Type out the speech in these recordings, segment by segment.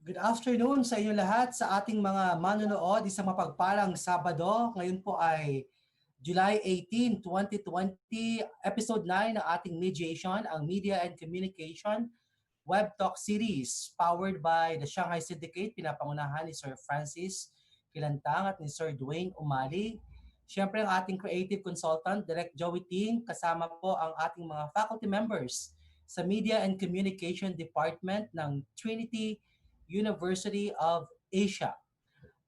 Good afternoon sa inyo lahat, sa ating mga manonood. Isang mapagpalang Sabado. Ngayon po ay July 18, 2020, Episode 9 ng ating MediatioN, ang Media and Communication WebTalk Series, powered by the Shanghai Syndicate, pinapangunahan ni Sir Francis Kilantang at ni Sir Dwayne Umali. Siyempre ang ating creative consultant, Direct Joey Ting, kasama po ang ating mga faculty members sa Media and Communication Department ng Trinity University of Asia.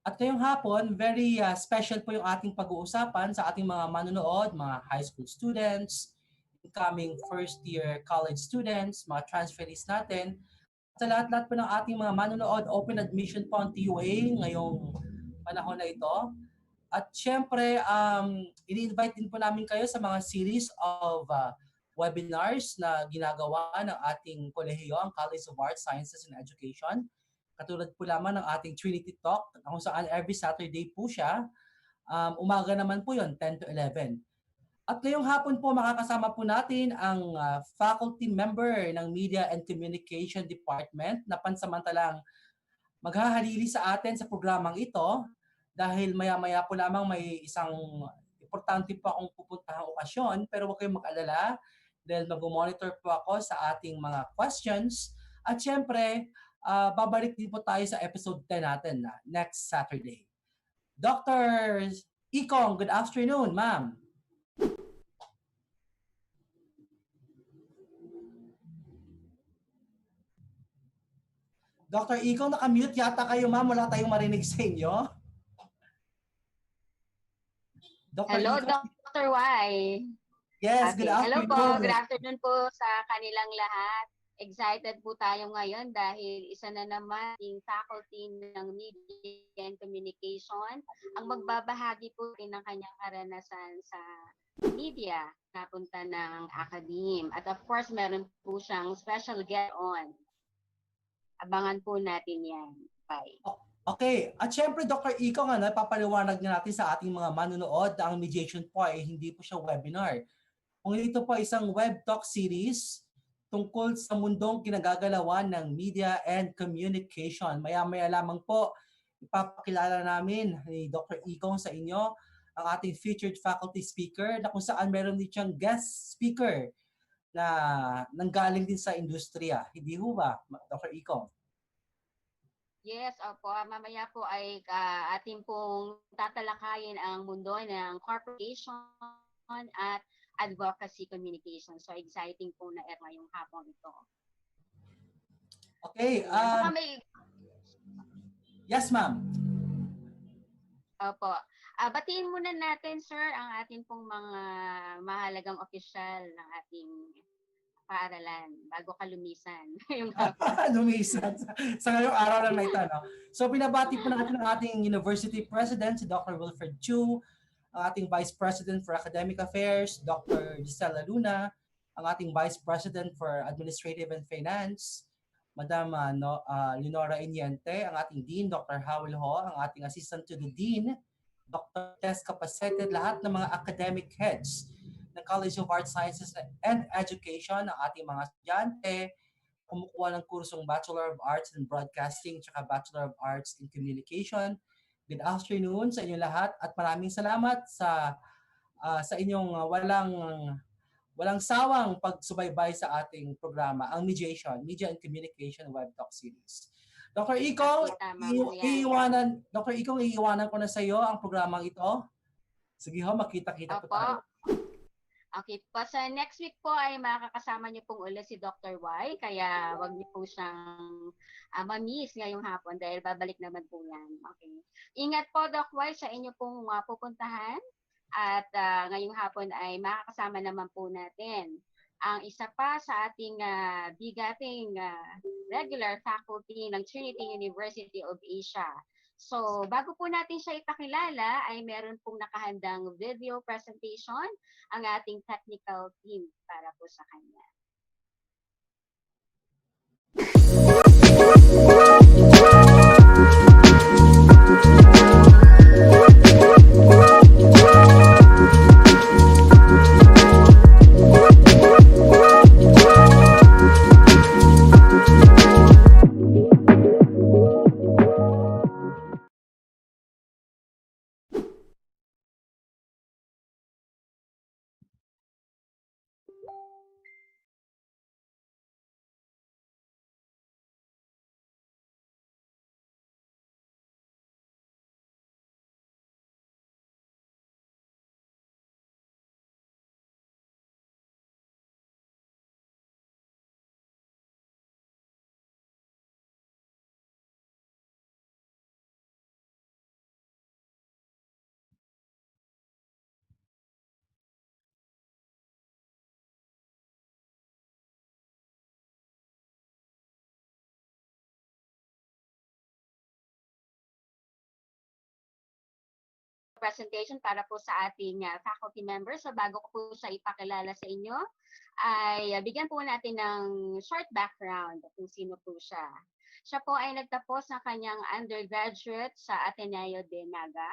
At ngayong hapon, very special po yung ating pag-uusapan sa ating mga manonood, mga high school students, incoming first-year college students, mga transferees natin. Sa lahat-lahat po ng ating mga manonood, open admission po ang TUA ngayong panahon na ito. At syempre, ini-invite din po namin kayo sa mga series of webinars na ginagawa ng ating kolehiyo, ang College of Arts, Sciences, and Education. Katulad po lamang ng ating Trinity Talk, kung saan every Saturday po siya. Umaga naman po yon 10 to 11. At ngayong hapon po makakasama po natin ang faculty member ng Media and Communication Department na pansamantalang maghahalili sa atin sa programang ito dahil maya-maya po lamang may isang importante po akong pupuntahang okasyon, pero huwag kayong mag-alala dahil mag-monitor po ako sa ating mga questions. At syempre, babalik din po tayo sa episode 10 natin next Saturday. Dr. Ikong, good afternoon, ma'am. Dr. Ikong, nakamute yata kayo, ma'am. Wala tayong marinig sa inyo. Hello, Dr. Y. Yes, good afternoon. Hello po, good afternoon po sa kanilang lahat. Excited po tayo ngayon dahil isa na naman yung faculty ng Media and Communication ang magbabahagi po rin ng kanyang karanasan sa media napunta ng academe. At of course, meron po siyang special guest on. Abangan po natin yan. Bye. Okay. At syempre, Dr. Iko, papaliwanag na natin sa ating mga manonood na ang mediation po ay hindi po siya webinar. Kung ito po isang web talk series tungkol sa mundong kinagagalawan ng media and communication. Maya-maya lamang po, ipapakilala namin ni Dr. Ikong sa inyo ang ating featured faculty speaker na kung saan meron din siyang guest speaker na nanggaling din sa industriya. Hindi ho ba, Dr. Ikong? Yes, opo. Mamaya po ay ating pong tatalakayin ang mundo ng corporation at advocacy communication. So exciting po na ngayong hapon ito. Okay. Yes, ma'am. Opo. Batiin muna natin, sir, ang ating pong mga mahalagang opisyal ng ating paaralan bago ka lumisan. Lumisan. Sa ngayong araw lang na ito. No? So binabati po natin ang ating University President, si Dr. Wilfred Chu, ang ating Vice President for Academic Affairs, Dr. Gisela Luna, ang ating Vice President for Administrative and Finance, Madam Leonard Iniente, ang ating Dean, Dr. Howell Ho, ang ating Assistant to the Dean, Dr. Tess Capaceted, lahat ng mga academic heads ng College of Arts, Sciences and Education, ang ating mga estudyante, kumukuha ng kursong Bachelor of Arts in Broadcasting at Bachelor of Arts in Communication. Good afternoon sa inyo lahat at maraming salamat sa inyong walang sawang pagsubaybay sa ating programa, ang Mediation, Media and Communication Web Talk Series. Dr. Ikong, iiwanan ko na sa iyo ang programang ito. Sige ho, makita-kita po tayo. Okay po. Sa next week po ay makakasama niyo pong ulit si Dr. Y. Kaya wag niyo po siyang ma-miss ngayong hapon dahil babalik naman po yan. Okay. Ingat po, Doc Y, sa inyo pong pupuntahan. At ngayong hapon ay makakasama naman po natin ang isa pa sa ating bigating regular faculty ng Trinity University of Asia. So, bago po natin siya ipakilala, ay meron pong nakahandang video presentation ang ating technical team para po sa kanya. Presentation para po sa ating faculty members. So bago ko po siya ipakilala sa inyo, ay bigyan po natin ng short background kung sino po siya. Siya po ay nagtapos ng kanyang undergraduate sa Ateneo de Naga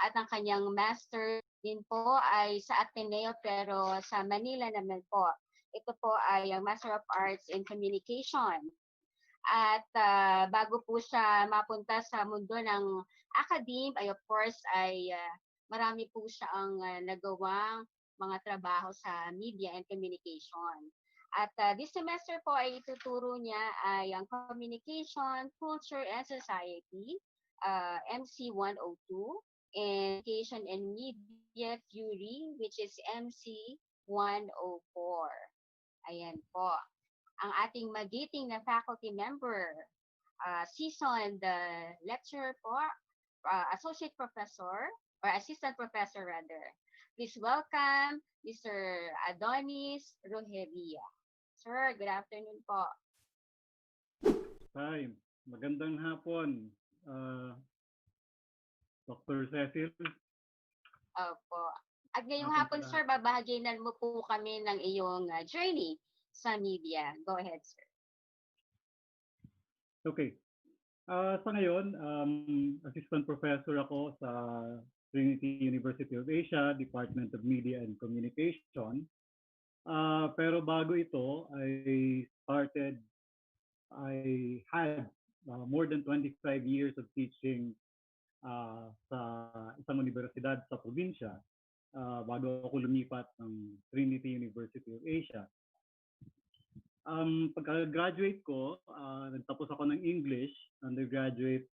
at ang kanyang master din po ay sa Ateneo pero sa Manila naman po. Ito po ay ang Master of Arts in Communication. At bago po siya mapunta sa mundo ng academe, ay of course ay marami po siya ang nagawang mga trabaho sa media and communication. At this semester po ay ituturo niya ay ang Communication, Culture and Society, MC 102, and Communication and Media Theory, which is MC 104. Ayan po ang ating magiting na faculty member, seasoned lecturer po, associate professor, or assistant professor rather. Please welcome Mr. Adonis Rugeria. Sir, good afternoon po. Hi, magandang hapon, Dr. Cecil. Opo. At ngayong hapon, sir, babahaginan mo po kami ng iyong journey sa media. Go ahead, sir. Okay. Sa ngayon, assistant professor ako sa Trinity University of Asia, Department of Media and Communication. Pero bago ito, I had more than 25 years of teaching sa isang universidad sa probinsya bago ako lumipat ng Trinity University of Asia. Pagka-graduate ko, nagtapos ako ng English, undergraduate.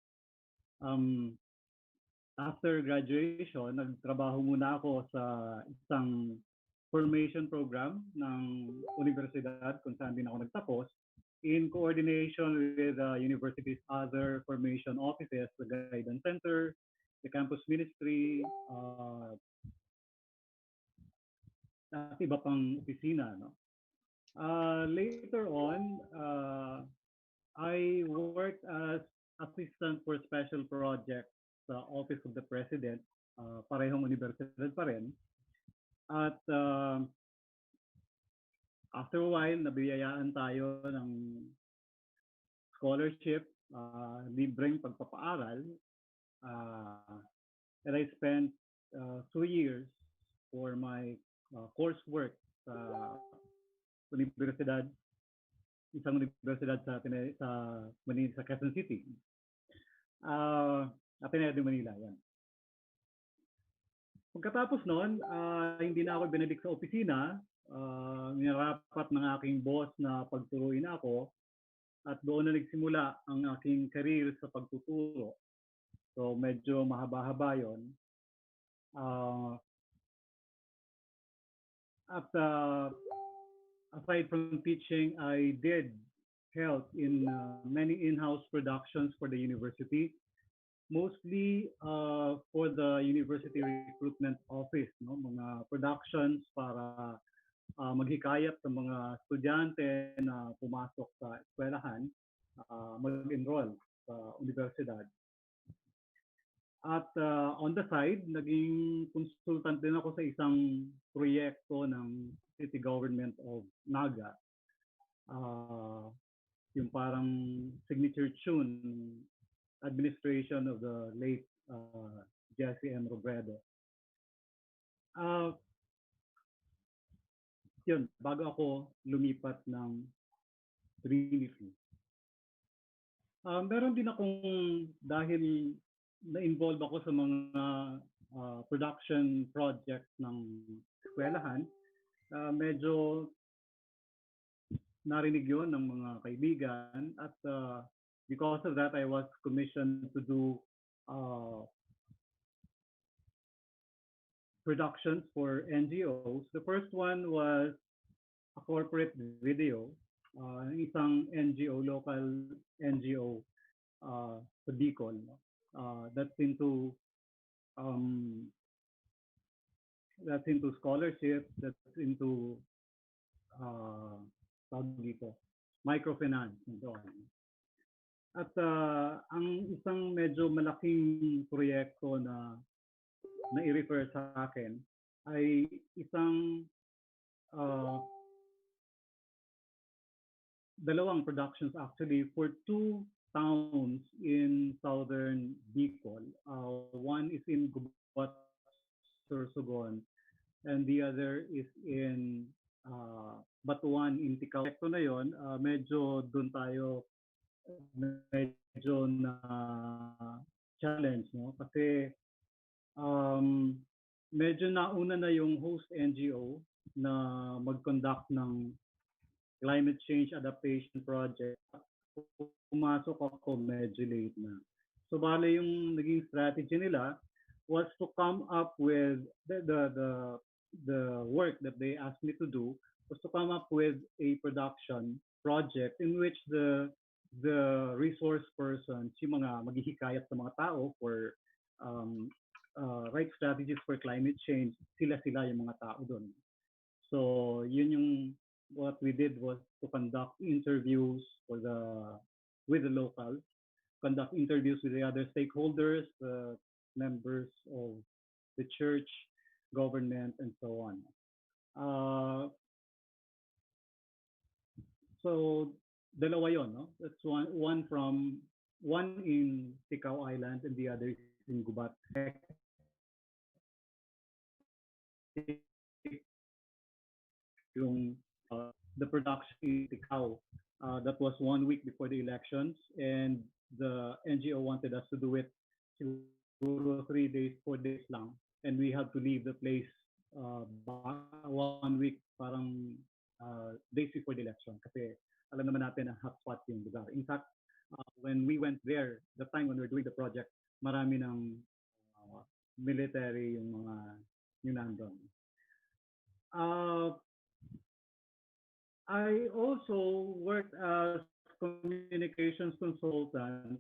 After graduation, nagtrabaho muna ako sa isang formation program ng universidad kung saan din ako nagtapos in coordination with the university's other formation offices, the guidance center, the campus ministry, at iba pang opisina, no? Later on, I worked as assistant for special projects sa Office of the President, parehong universidad pa rin. At after a while, nabiyayaan tayo ng scholarship, libreng pagpapaaral. And I spent 2 years for my coursework sa universidad, isang universidad sa Manila, sa Quezon City. Ateneo de Manila, yan. Pagkatapos noon, hindi na ako binalik sa opisina. Nirapat ng aking boss na pagturuin ako at doon na nagsimula ang aking career sa pagtuturo. So medyo mahaba-haba yun. at aside from teaching, I did help in many in-house productions for the university, mostly for the university recruitment office, no? Mga productions para maghikayat sa mga estudyante na pumasok sa eskwelahan, mag-enroll sa universidad. At on the side, naging consultant din ako sa isang proyekto ng City Government of Naga. Yung parang signature tune administration of the late Jesse M. Robredo. Yun, bago ako lumipat ng TRINITY. Meron din akong, dahil na-involve ako sa mga production projects ng eskwelahan, medyo narinig yun ng mga kaibigan at because of that, I was commissioned to do productions for NGOs. The first one was a corporate video, isang NGO, local NGO sa Bicol. That's into scholarships, that's into microfinance and so on. At ang isang medyo malaking proyekto na i-refer sa akin ay isang dalawang productions actually for two towns in southern Bicol. One is in Gubat, Sorsogon, and the other is in Batuan in Ticao. Ito na yon, medyo doon tayo medyo na challenge, no? Kasi medyo nauna na yung host NGO na mag-conduct ng climate change adaptation project. Pumasok ako medyo late na. So bale yung naging strategy nila was to come up with the work that they asked me to do was to come up with a production project in which the resource persons, yung mga maghihikayat sa mga tao for right strategies for climate change, sila yung mga tao doon. So yun yung what we did was to conduct interviews with the locals, conduct interviews with the other stakeholders, members of the church, government, and so on. So dalawa yon, no? That's one in Ticao Island and the other in Gubat. Yung the production in Ticao, that was 1 week before the elections, and the NGO wanted us to do it 3 days, 4 days lang, and we had to leave the place 1 week parang days before the election kasi alam naman natin na hotspot yung lugar. In fact, when we went there, the time when we were doing the project, marami ng military yung mga yung nandun. I also worked as communications consultant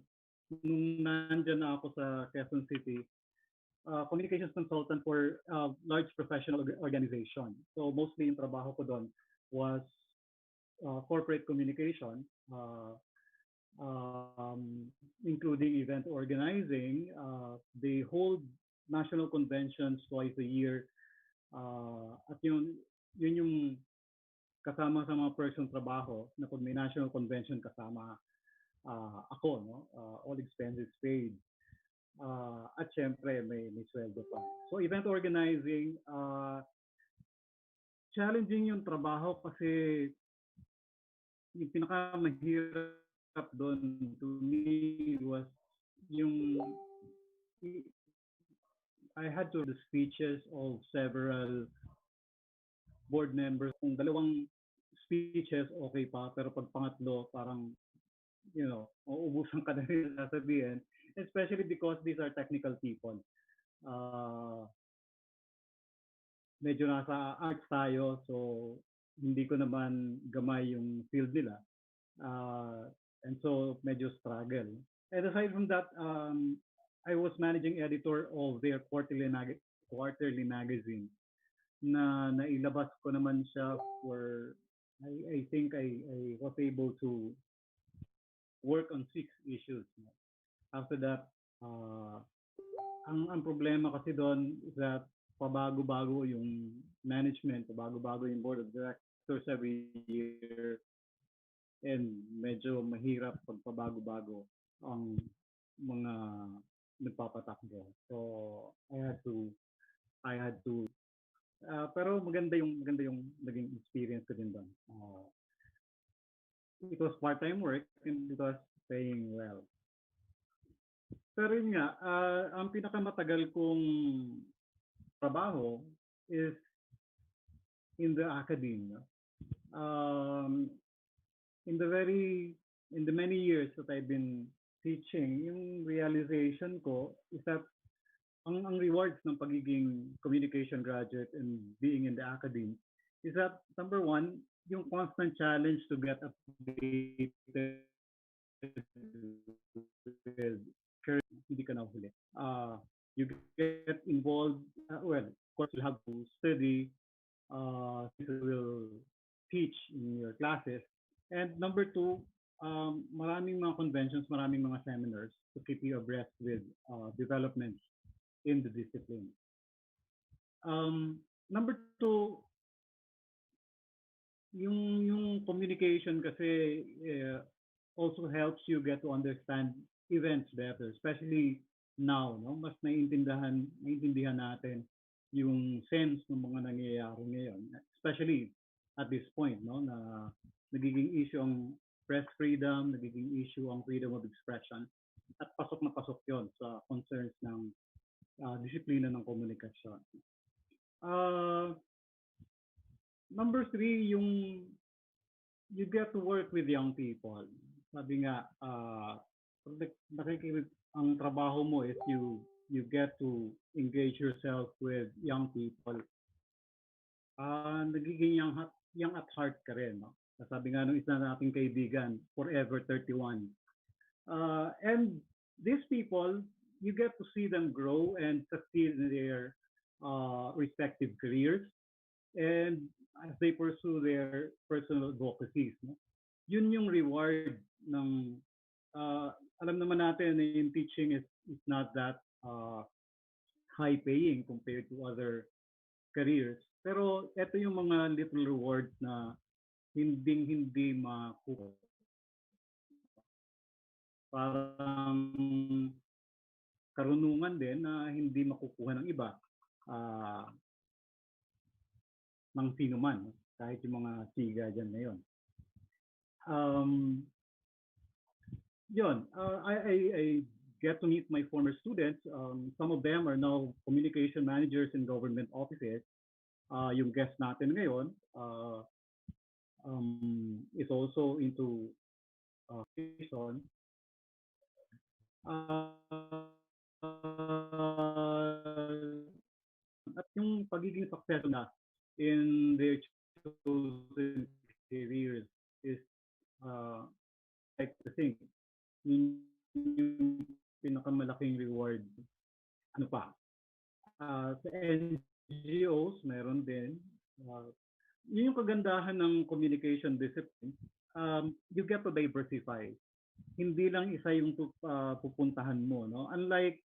nung nandyan na ako sa Quezon City. Communications consultant for large professional organization. So mostly yung trabaho ko doon was corporate communication, including event organizing. They hold national conventions twice a year. At yun yung kasama sa mga person trabaho na pag may national convention kasama ako, no? All expenses paid. At syempre may sweldo pa. So event organizing, challenging yung trabaho kasi yung pinakamahirap doon to me was yung I had to do the speeches of several board members. Kung dalawang speeches, okay pa. Pero pag pangatlo, parang, uubusan ka na rin sasabihin. Especially because these are technical people. medyo nasa arts tayo, so hindi ko naman gamay yung field nila. And so medyo struggle. And aside from that, I was managing editor of their quarterly magazine na nailabas ko naman siya for, I think I was able to work on 6 issues. After that, ang problema kasi doon is that pabago-bago yung management, pabago-bago yung board of directors every year, and medyo mahirap pag pabago-bago ang mga nagpapatakbo. So I had to pero maganda yung naging experience ko din doon. It was part-time work and it was paying well. Pero yun nga, ang pinakamatagal kong trabaho is in the academia. In the many years that I've been teaching, yung realization ko is that ang rewards ng pagiging communication graduate and being in the academy is that, number one, yung constant challenge to get updated with current, hindi ka nahuli. You get involved, well, of course, you have to study, you will teach in your classes. And number two, maraming mga conventions, maraming mga seminars to keep you abreast with developments in the discipline. Number two, yung communication kasi also helps you get to understand events better, especially now, no? Mas naiintindihan natin yung sense ng mga nangyayari ngayon, especially at this point, no, na nagiging issue ang press freedom, nagiging issue ang freedom of expression, at pasok na pasok yon sa concerns ng disiplina ng komunikasyon. Number three, you get to work with young people. Sabi nga, ang trabaho mo is you get to engage yourself with young people. Nagiging young at heart ka rin, no? Sabi nga nung isa nating kaibigan, forever 31. And these people, you get to see them grow and succeed in their respective careers, and as they pursue their personal advocacies. No? Yun yung reward ng, alam naman natin na yung teaching is not that high paying compared to other careers. Pero ito yung mga little rewards na hindi makuha. Parang karunungan din na hindi makukuha ng iba, ng sino man, kahit yung mga siga dyan ngayon. I get to meet my former students. Some of them are now communication managers in government offices. Yung guest natin ngayon is also into communication. At yung pagiging successful na in their chosen careers is like the thing, yung pinakamalaking reward. Ano pa? Sa NGOs, meron din. Yun yung kagandahan ng communication discipline. You get to diversify. Hindi lang isa yung pupuntahan mo, no? Unlike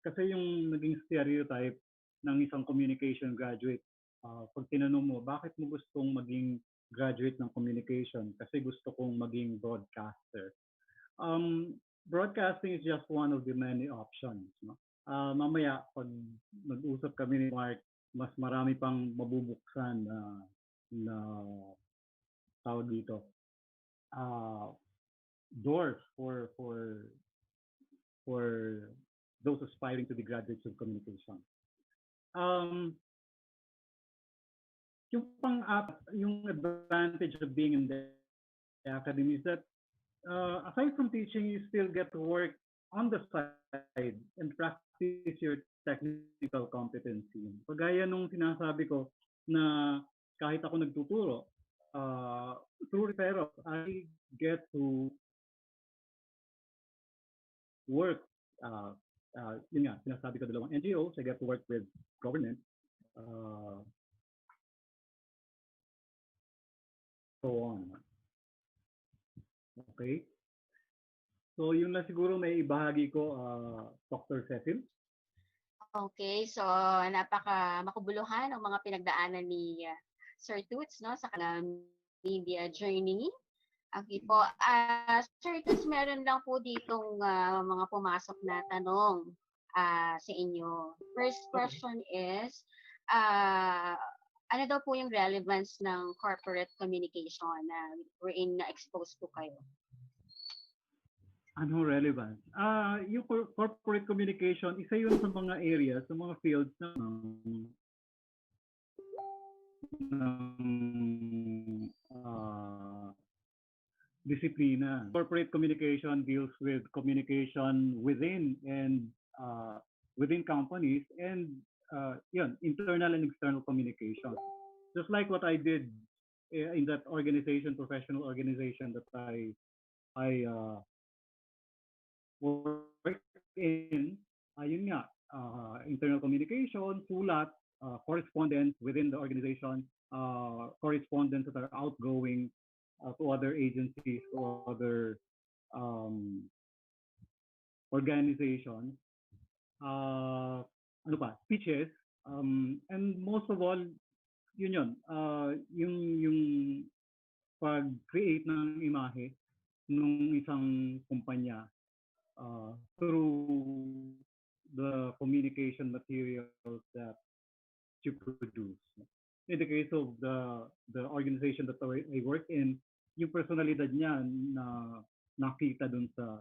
kasi yung naging stereotype ng isang communication graduate, pag tinanong mo, bakit mo gustong maging graduate ng communication? Kasi gusto kong maging broadcaster. Broadcasting is just one of the many options, no? Mamaya pag nag-usap kami ni Marc, mas marami pang mabubuksan na tawag dito, doors for those aspiring to be graduates of communication. Yung advantage of being in the academy is that aside from teaching, you still get to work on the side and practice your technical competency. Pagaya nung sinasabi ko na kahit ako nagtuturo, through referrals, I get to work, yun nga, sinasabi ko dalawang NGOs, I get to work with government, so on. Okay? So yun lang siguro may ibahagi ko, Dr. Cecil. Okay, so napaka makabuluhan ang mga pinagdaanan ni Sir Toots, no, sa kanilang media journey. Okay po. Sir Toots, meron lang po ditong mga pumasok na tanong sa inyo. First question is, ano daw po yung relevance ng corporate communication na wherein na-expose po kayo? Ano relevance? Yung corporate communication, isa yun sa mga areas, sa mga fields ng disiplina. Corporate communication deals with communication within and within companies and yun, internal and external communication. Just like what I did in that organization, professional organization that I work in, yun nga, internal communication, sulat, correspondence within the organization, correspondence that are outgoing to other agencies, to other organizations, ano pa, speeches, and most of all, yun, yung pag-create ng imahe ng isang kumpanya through the communication materials that you produce. In the case of the organization that I work in, yung personalidad niya na nakita dun sa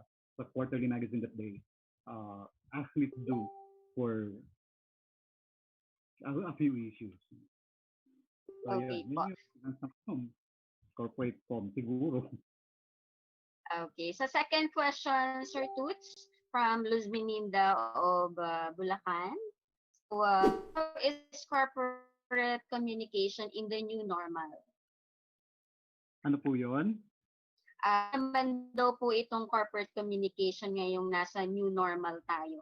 quarterly magazine that they asked me to do for a few issues. So, Okay yeah, po. Corporate com siguro. Okay. So second question, Sir Toots, from Luz Meninda of Bulacan. So, how is corporate communication in the new normal? Ano po yun? Naman daw po itong corporate communication ngayong nasa new normal tayo?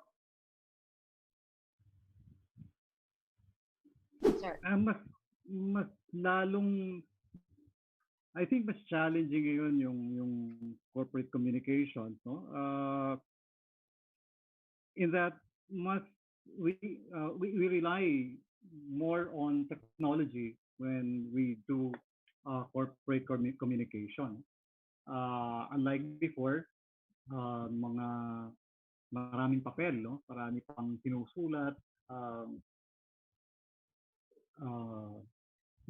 Sir. Mas lalong, I think mas challenging ngayon yung corporate communications, no? In that we rely more on technology when we do corporate communication. Unlike before, mga maraming papel, no? Marami pang sinusulat,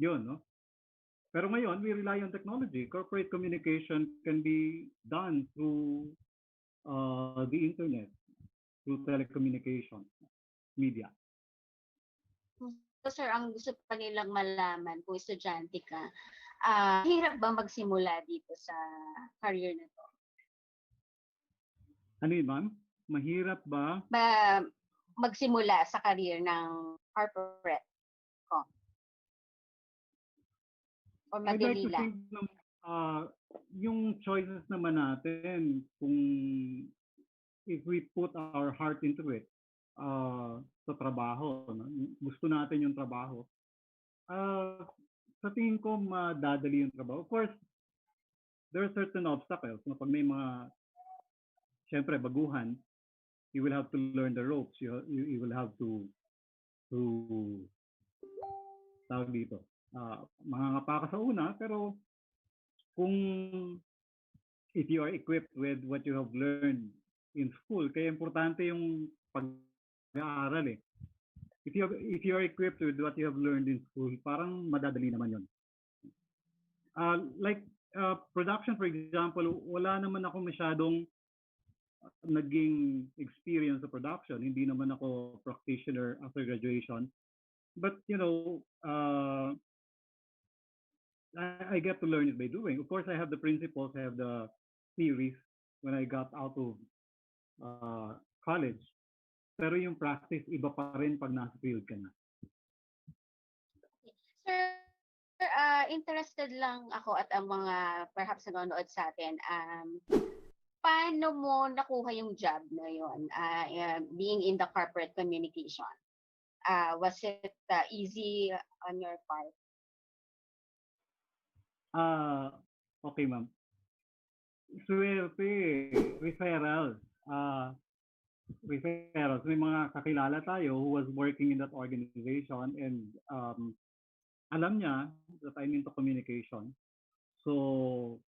yun, no? Pero ngayon, we rely on technology. Corporate communication can be done through the internet, through telecommunication, media. So, sir, ang gusto pa nilang malaman kung estudyante ka, hirap ba magsimula dito sa career na to? Ano yun, ma'am? Mahirap ba? Magsimula sa career ng corporate ko? O madali lang? Yung choices naman natin, kung if we put our heart into it, sa trabaho, no? Gusto natin yung trabaho, sa tingin ko madadali yung trabaho. Of course, there are certain obstacles. No? Pag may mga, syempre, baguhan, you will have to learn the ropes. You will have to tawag dito. Mangangapa ka sa una, pero kung if you are equipped with what you have learned in school, kaya importante yung pag-aaral eh. If you are equipped with what you have learned in school, parang madadali naman yun. Like production, for example, wala naman ako masyadong naging experience sa production. Hindi naman ako practitioner after graduation. But, you know, I get to learn it by doing. Of course, I have the principles, I have the theories when I got out of college. pero yung practice iba pa rin pag nasa field ka na. Sir, interested lang ako at ang mga perhaps nanonood sa atin. Paano mo nakuha yung job na yun, being in the corporate communication? Was it easy on your part? Okay, ma'am. Swerte, referrals. Referrals. May mga kakilala tayo who was working in that organization and alam niya that I'm into communication. So,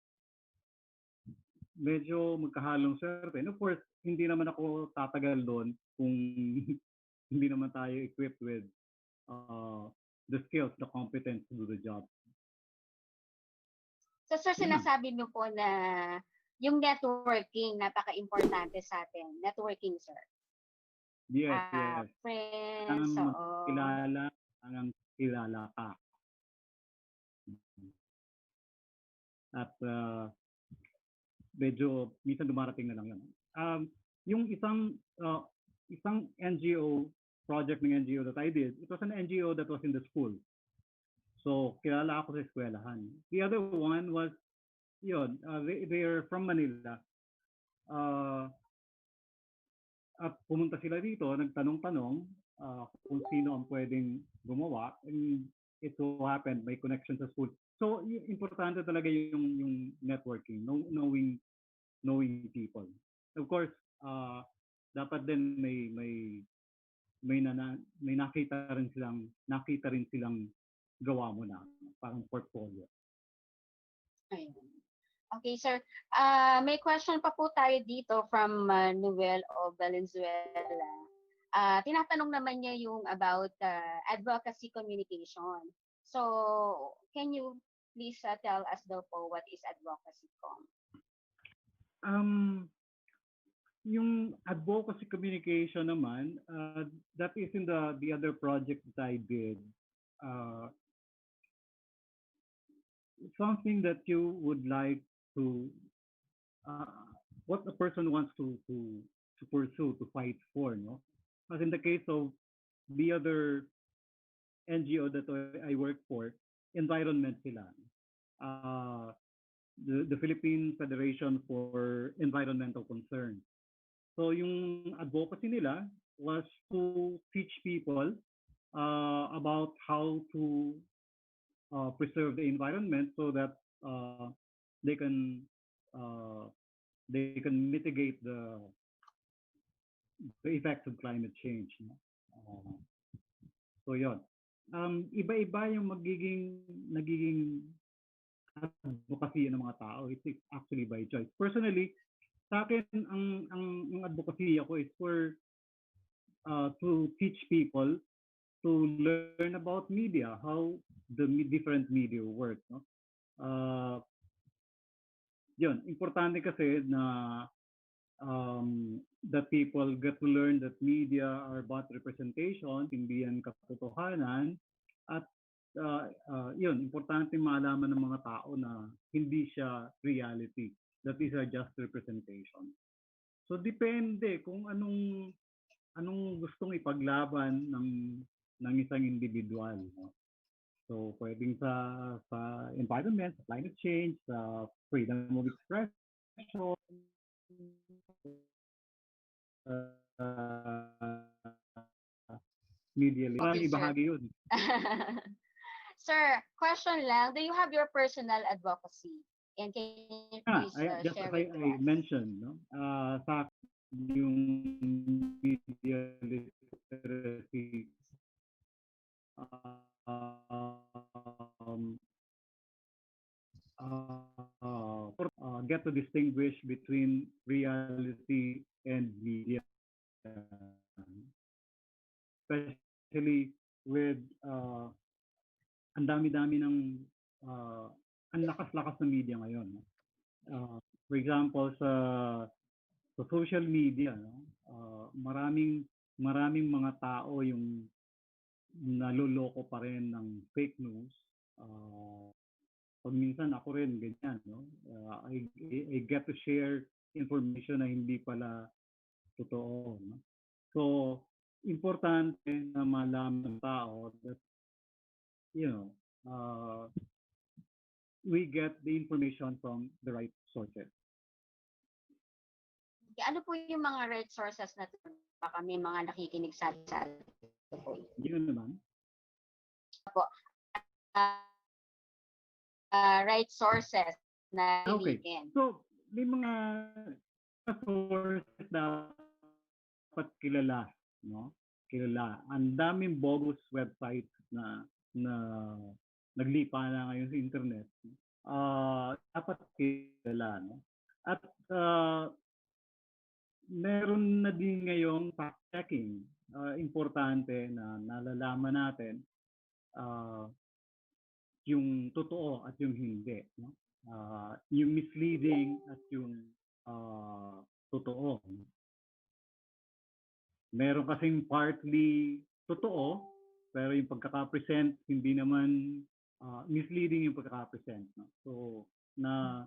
medyo magkahalong swerte. And of course, hindi naman ako tatagal doon kung hindi naman tayo equipped with the skills, the competence to do the job. So, sir, sinasabi niyo po na yung networking, napaka-importante sa atin. Networking, sir. Yes, yes. Friends, Hanggang kilala ka. At medyo minsan dumarating na lang yun. Yung isang NGO project ng NGO that I did, it was an NGO that was in the school. So, kilala ako sa eskwelahan. The other one was, yun, they are from Manila. At pumunta sila dito, nagtanong-tanong kung sino ang pwedeng gumawa. And it so happened, may connection sa school. So, importante talaga yung networking, knowing people. Of course, dapat din may nakita rin silang gawa mo na, parang portfolio. Ayun. Okay, sir. May question pa po tayo dito from Noel of Valenzuela. Tinatanong naman niya yung about advocacy communication. So, can you please tell us daw po what is advocacy com? Yung advocacy communication naman, that is in the other project that I did. Something that you would like to, what a person wants to pursue, to fight for, no? As in the case of the other NGO that I work for, environment sila. The Philippine Federation for Environmental Concern. So yung advocacy nila was to teach people about how to preserve the environment so that they can mitigate the effects of climate change. So yun. Iba-iba yung nagiging advocacy ng mga tao. It's actually by choice. Personally, sa akin, ang advocacy ako is for to teach people to learn about media, how the different media work. No? Yun, importante kasi na that people get to learn that media are about representation, hindi yan katotohanan. At yun, importante malaman ng mga tao na hindi siya reality, that these are just representation. So depende kung anong gustong ipaglaban ng isang individual. No? So pwedeng sa environment, sa climate change, sa freedom of expression, media. Okay, ibahagi yun. Sir, question lang, do you have your personal advocacy? And can you please share it with us? I mentioned, no? Sa yung media literacy, get to distinguish between reality and media. Especially with ang dami-dami ng ang lakas-lakas ng media ngayon. For example, sa social media, maraming mga tao yung naloloko pa rin ng fake news. Pag minsan ako rin ganyan, no? I get to share information na hindi pala totoo. No? So, importante na malaman ng tao that, you know, we get the information from the right sources. Ano po yung mga right sources na baka may mga nakikinig sa atin po? Yun naman. Po. Right sources na Okay. piliin. So, may mga sources na dapat kilala, no? Kilala. Ang daming bogus websites na naglipa na ngayon sa internet. Dapat kilala, no? At meron na din ngayong fact-checking. Importante na nalalaman natin yung totoo at yung hindi, no? Yung misleading at yung totoo. Meron kasing partly totoo, pero yung pagkaka-present hindi naman misleading yung pagkaka-present, no? So na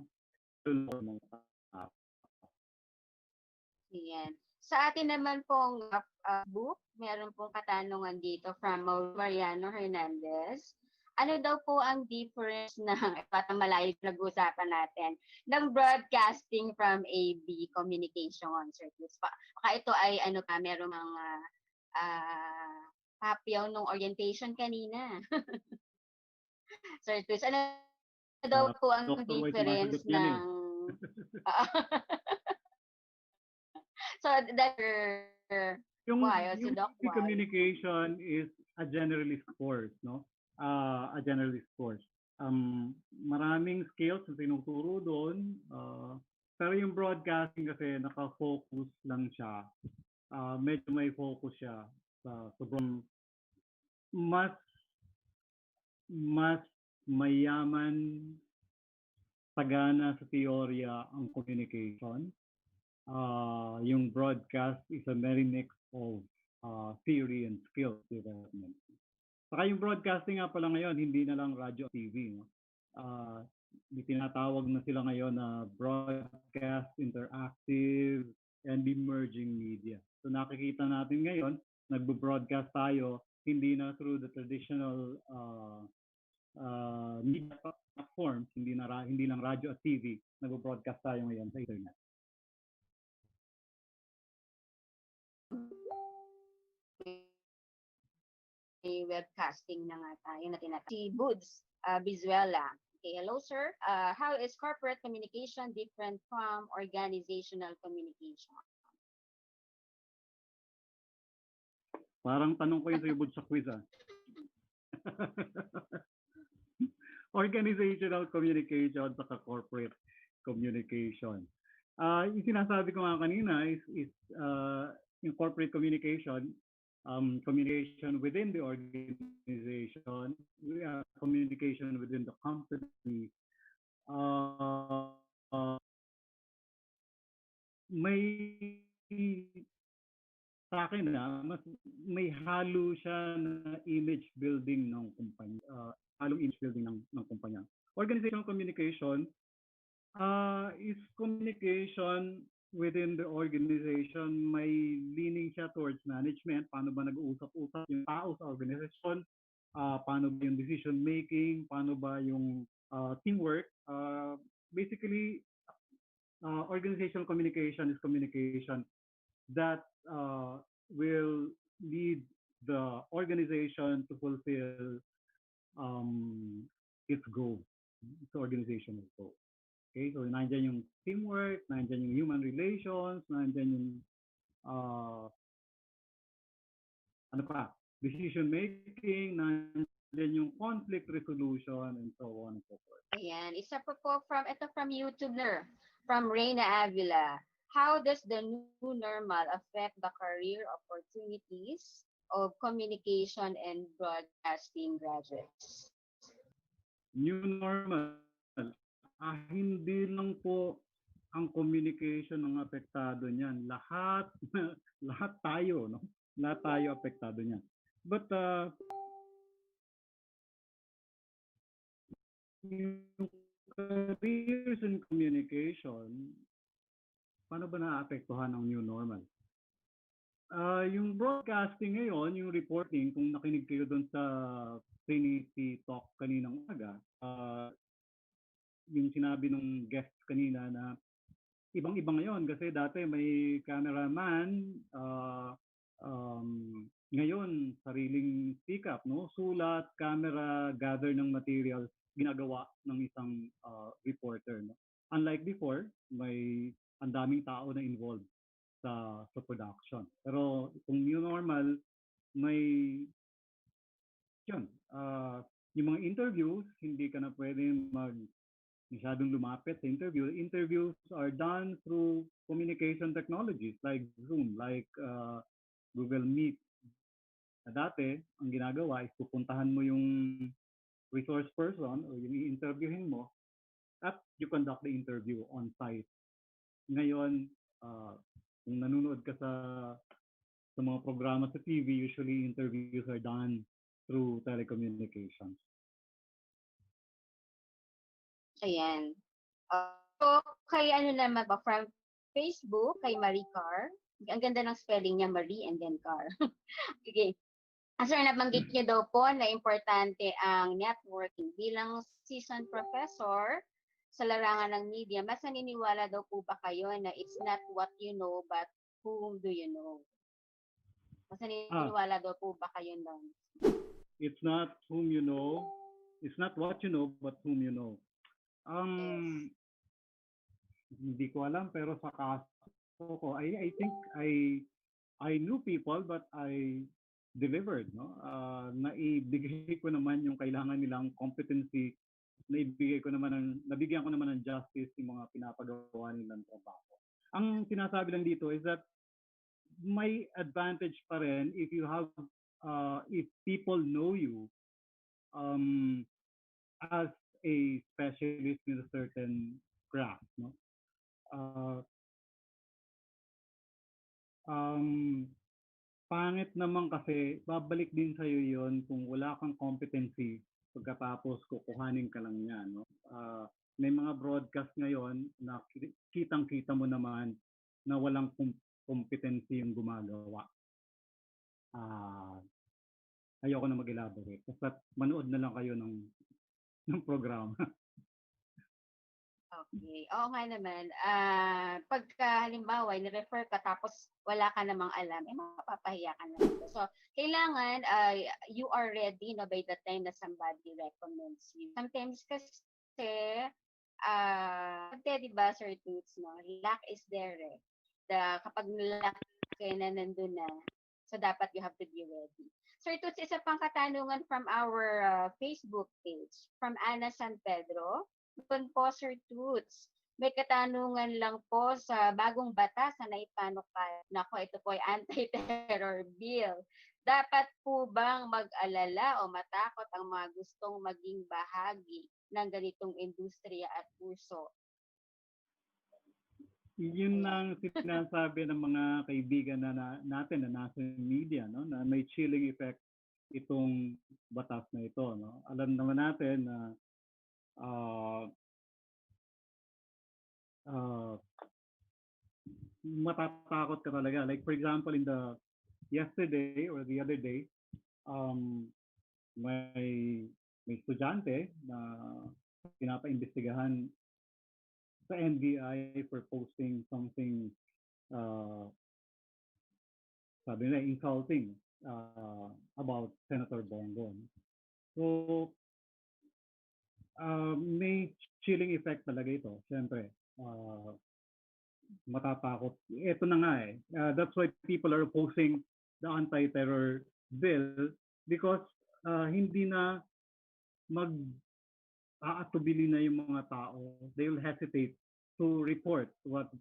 Yan. Sa atin naman pong book, meron pong katanungan dito from Mariano Hernandez. Ano daw po ang difference ng, malayo nag-usapan natin, ng broadcasting from AB communication circuits? Baka ito ay meron mga papyaw nung orientation kanina. Sir Twis, ano daw po ang difference ng... So that yung Doc, communication is a generalist course, no? A generalist course. Maraming skills na tinuturo doon, pero yung broadcasting kasi naka-focus lang siya. Medyo may focus siya sa sobrang mas mayaman, sagana sa teorya ang communication. Yung broadcast is a merry mix of theory and skills development. Saka yung broadcasting nga pala ngayon, hindi na lang radio TV. No? Tinatawag na sila ngayon na broadcast, interactive, and emerging media. So nakikita natin ngayon, nagbo-broadcast tayo, hindi na through the traditional media platforms, hindi lang radio at TV, nagbo-broadcast tayo ngayon sa internet. Webcasting na nga tayo na tinatawag. Si Buds Bizuela. Okay, hello sir. How is corporate communication different from organizational communication? Parang tanong ko yun sa Buds sa quiz, Organizational communication sa corporate communication. Yung sinasabi ko nga kanina is yung corporate communication, communication within the organization, communication within the company, may sa akin mas may halo siya na image building ng kumpanya, halong image building ng kumpanya. Organizational communication is communication within the organization. May leaning siya towards management, paano ba nag-uusap-usap yung tao sa organisasyon, paano ba yung decision making, paano ba yung teamwork. Basically, organizational communication is communication that will lead the organization to fulfill its goal, its organizational goal. Okay, so nandiyan yung teamwork, nandiyan yung human relations, nandiyan yung decision making, nandiyan yung conflict resolution, and so on and so forth. Ayan, isa po from YouTube from Reina Avila. How does the new normal affect the career opportunities of communication and broadcasting graduates? New normal, hindi lang po ang communication ang apektado niyan. Lahat tayo, no? Lahat tayo apektado niyan. But yung careers in communication, paano ba naapektuhan ng new normal? Yung broadcasting ngayon, yung reporting, kung nakinig kayo doon sa TRINITY talk kaninang umaga, yung sinabi ng guest kanina na ibang-iba ngayon kasi dati may cameraman, ngayon sariling pick up, no? Sulat, camera, gather ng materials, ginagawa ng isang reporter, no? Unlike before, may ang daming tao na involved sa production. Pero kung new normal, may yun, yung mga interviews, hindi ka na pwede masyadong lumapit sa interview. Interviews are done through communication technologies like Zoom, like Google Meet. Dati, ang ginagawa is pupuntahan mo yung resource person o yung i-interviewin mo at you conduct the interview on site. Ngayon, kung nanonood ka sa mga programa sa TV, usually interviews are done through telecommunications. Ayan. So, kay ano naman ba, from Facebook, kay Marie Carr. Ang ganda ng spelling niya, Marie and then Carr. Okay. Sir, nabanggit niyo daw po na importante ang networking. Bilang seasoned professor sa larangan ng media, mas naniniwala daw po ba kayo na it's not what you know, but whom do you know? Mas naniniwala daw po ba kayo doon? It's not whom you know, it's not what you know, but whom you know. Yes. Hindi ko alam, pero sa kaso ko, I think I knew people, but I delivered, no? Naibigay ko naman yung kailangan nilang competency, nabigyan ko naman ng justice yung mga pinapagawa nilang trabaho. Ang sinasabi lang dito is that may advantage pa rin if you have, if people know you as a specialist in a certain craft, no? Pangit naman kasi babalik din sa iyo 'yon kung wala kang competency pagkatapos kukuhanin ka lang niya, no? May mga broadcast ngayon na kitang-kita mo naman na walang competency yung gumagawa. Ayoko na mag-elaborate. Basta manood na lang kayo ng programa. Okay. Oo nga naman. Pagka halimbawa, ni-refer ka tapos wala ka namang alam, mapapahiya ka naman. So, kailangan you are ready no, by the time na somebody recommends you. Sometimes kasi, diba, Sir Toots, no? Luck is there eh. Kapag luck ka na nandun na, so dapat you have to be ready. Sir Toots, isa pang katanungan from our Facebook page, from Ana San Pedro. Doon po, Sir Toots, may katanungan lang po sa bagong batas na naipanukal. Nako, ito po ay anti-terror bill. Dapat po bang mag-alala o matakot ang mga gustong maging bahagi ng ganitong industriya at kurso? Yun ang sinasabi ng mga kaibigan natin na nasa media, no? Na may chilling effect itong batas na ito, no? Alam naman natin na matatakot ka talaga. Like for example, in the yesterday or the other day, may estudyante na pinapaimbestigahan sa NBI for posting something sabi nila insulting about Senator Bongo. So may chilling effect talaga ito. Siyempre, matatakot. Ito na nga eh. That's why people are opposing the anti-terror bill because hindi na mag-aatubili na yung mga tao. They will hesitate to report what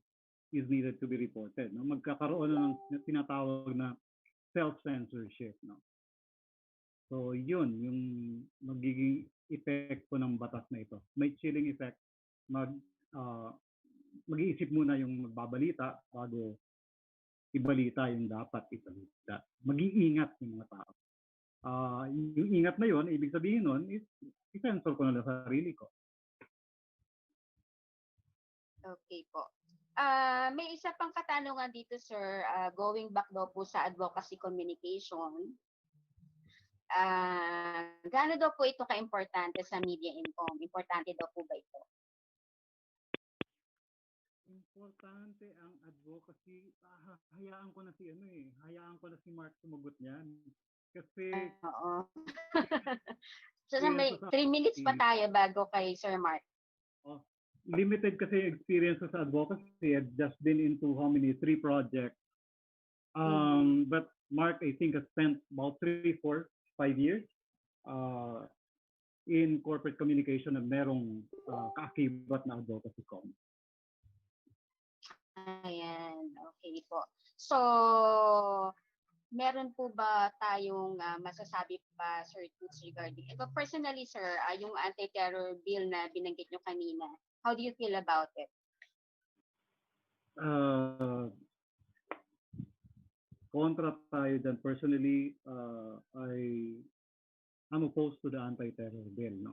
is needed to be reported. No? Magkakaroon na ng tinatawag na self-censorship. No? So yun, yung magiging epekto ng batas na ito. May chilling effect. Mag-iisip muna yung magbabalita bago ibalita yung dapat ibalita. Mag-iingat yung mga tao. Yung ingat na yun, ibig sabihin nun, i-censor ko na lang sarili ko. Okay po. May isa pang katanungan dito, sir. Going back daw po sa advocacy communication. Gaano daw po ito ka-importante sa media income? Importante daw po ba ito? Importante ang advocacy. Hayaan ko na si hayaan ko na si Mark sumagot niyan. Kasi Oo. So, may 3 minutes pa tayo bago kay Sir Mark. Limited kasi experience sa advocacy. I've just been into 3 projects. But Mark, I think, has spent about 3, 4, 5 years in corporate communication na merong kaakibat na advocacy com. Ayan, okay po. So, meron po ba tayong masasabi pa, Sir Toots, regarding ito? Personally, sir, yung anti-terror bill na binanggit nyo kanina, how do you feel about it? Kontra tayo dyan. Personally, I'm opposed to the anti-terror bill. No?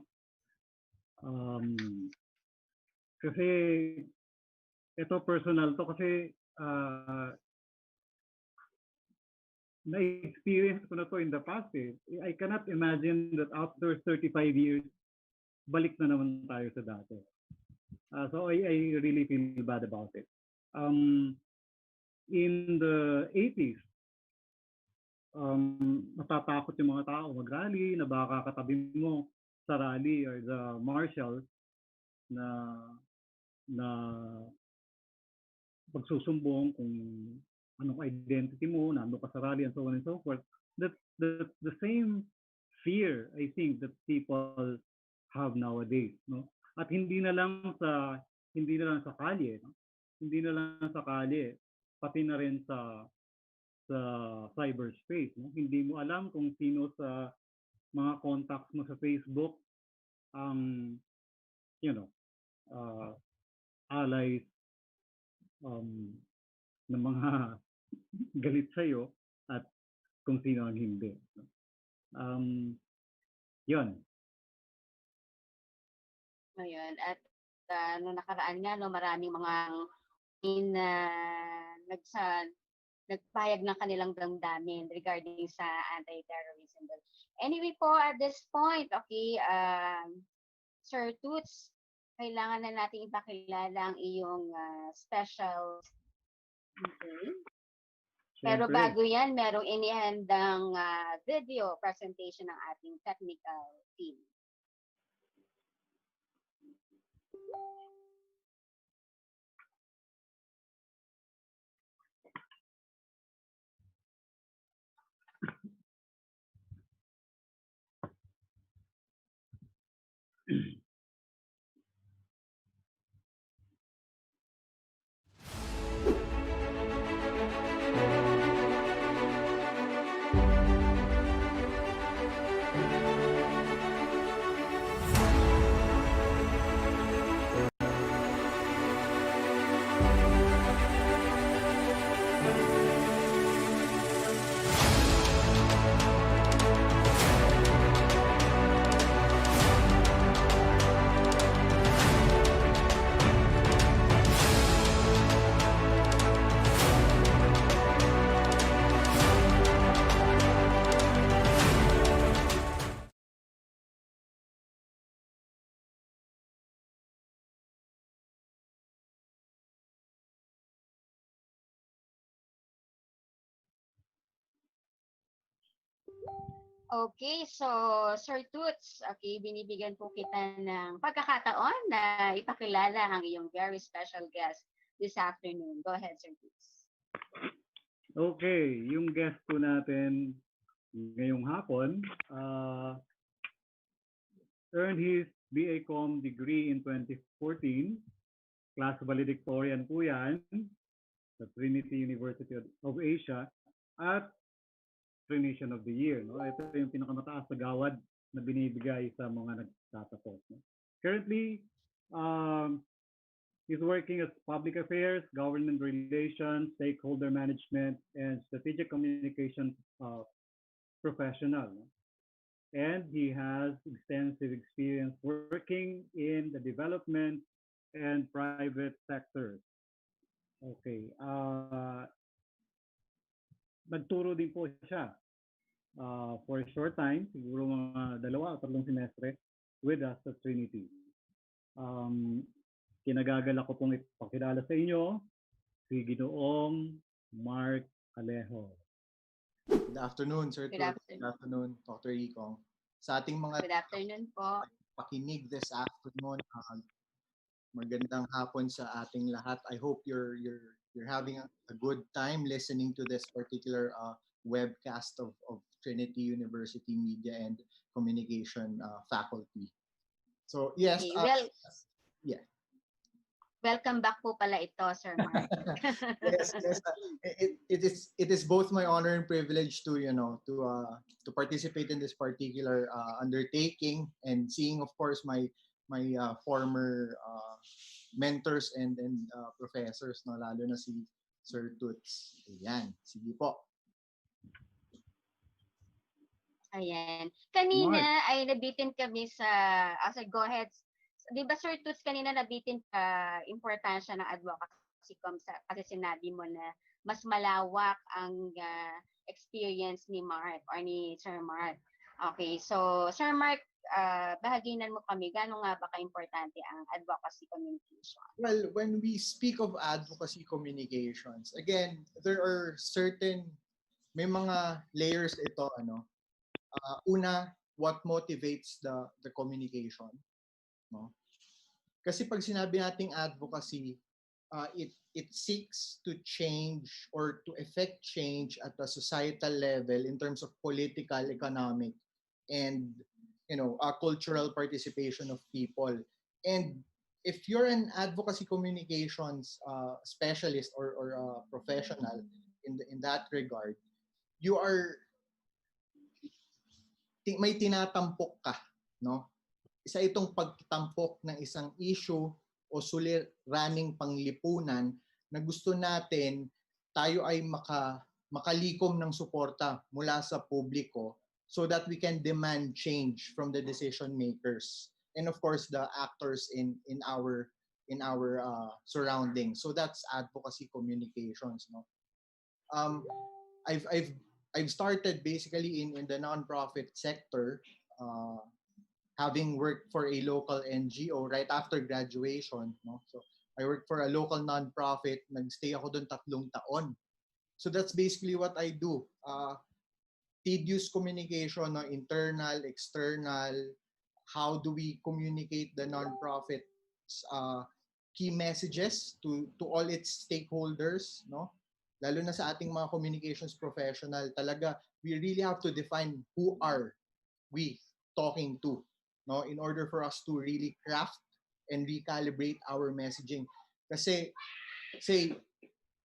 Kasi ito personal to kasi na-experience ko na to in the past. I cannot imagine that after 35 years, balik na naman tayo sa dati. So I really feel bad about it. In the 80s, matatakot yung mga tao mag-rally, na baka katabi mo sa rally or the marshals na pagsusumbong kung anong identity mo, nando ka sa rally, and so on and so forth. That's the same fear, I think, that people have nowadays. No? At hindi na lang sa kalye, no? Hindi na lang sa kalye, pati na rin sa cyberspace. No? Hindi mo alam kung sino sa mga contacts mo sa Facebook ang allies ng mga galit sa'yo at kung sino ang hindi. Yun. Ayun. At noong nakaraan nga, maraming mga nagpayag ng kanilang damdamin regarding sa anti-terrorism. Anyway po, at this point, okay, Sir Toots, kailangan na natin ipakilala ang iyong special. Okay. Pero bago yan, merong inihandang video presentation ng ating technical team. Okay, so Sir Toots, okay, binibigyan po kita ng pagkakataon na ipakilala ang iyong very special guest this afternoon. Go ahead, Sir Toots. Okay, yung guest po natin ngayong hapon earned his BA Com degree in 2014. Class valedictorian po yan sa Trinity University of Asia at Clinician of the Year. No? Ito yung pinakamataas na gawad na binibigay sa mga nagtatapos. No? Currently, he's working as public affairs, government relations, stakeholder management, and strategic communication professional. No? And he has extensive experience working in the development and private sectors. Okay. Nagturo din po siya for a short time, siguro mga 2 o 3 semestre with us sa Trinity. Kinagagala ko pong ipakilala sa inyo si Ginoong Marc Alejo. Good afternoon, Sir Good Tut. afternoon. Good afternoon, Dr. Ikong. Sa ating mga Good afternoon po. pakinig this afternoon, magandang hapon sa ating lahat. I hope you're having a good time listening to this particular webcast of Trinity University Media and Communication faculty. So yes, Okay, well, yeah. welcome back po pala ito, Sir Mark. Yes. It is both my honor and privilege to to participate in this particular undertaking, and seeing of course my former mentors and professors, no, lalo na si Sir Toots. Ayan, sige po. Ayan. Kanina ay nabitin kami sa, go ahead. Di ba, Sir Toots, kanina nabitin ka importansya ng advocacy kasi sinabi mo na mas malawak ang experience ni Mark or ni Sir Mark. Okay, so Sir Mark, bahaginan mo kami, gaano nga ba ka-importante ang advocacy communication? Well, when we speak of advocacy communications, again, there are may mga layers ito, una, what motivates the communication, no? Kasi pag sinabi nating advocacy, it seeks to change or to effect change at a societal level in terms of political, economic, and cultural participation of people. And if you're an advocacy communications specialist or professional in that regard, you are may tinatampok ka, no? Isa itong pagtampok ng isang issue o suliraning panglipunan na gusto natin tayo ay makalikom ng suporta mula sa publiko so that we can demand change from the decision makers and of course the actors in our surroundings. So that's advocacy communications, no? I've started basically in the nonprofit sector, having worked for a local NGO right after graduation, no? So I worked for a local nonprofit, nagstay ako doon 3 taon. So that's basically what I do. Tedious communication, no? Internal, external. How do we communicate the nonprofit's key messages to all its stakeholders, no? Lalo na sa ating mga communications professional, talaga we really have to define who are we talking to, no, in order for us to really craft and recalibrate our messaging. Kasi say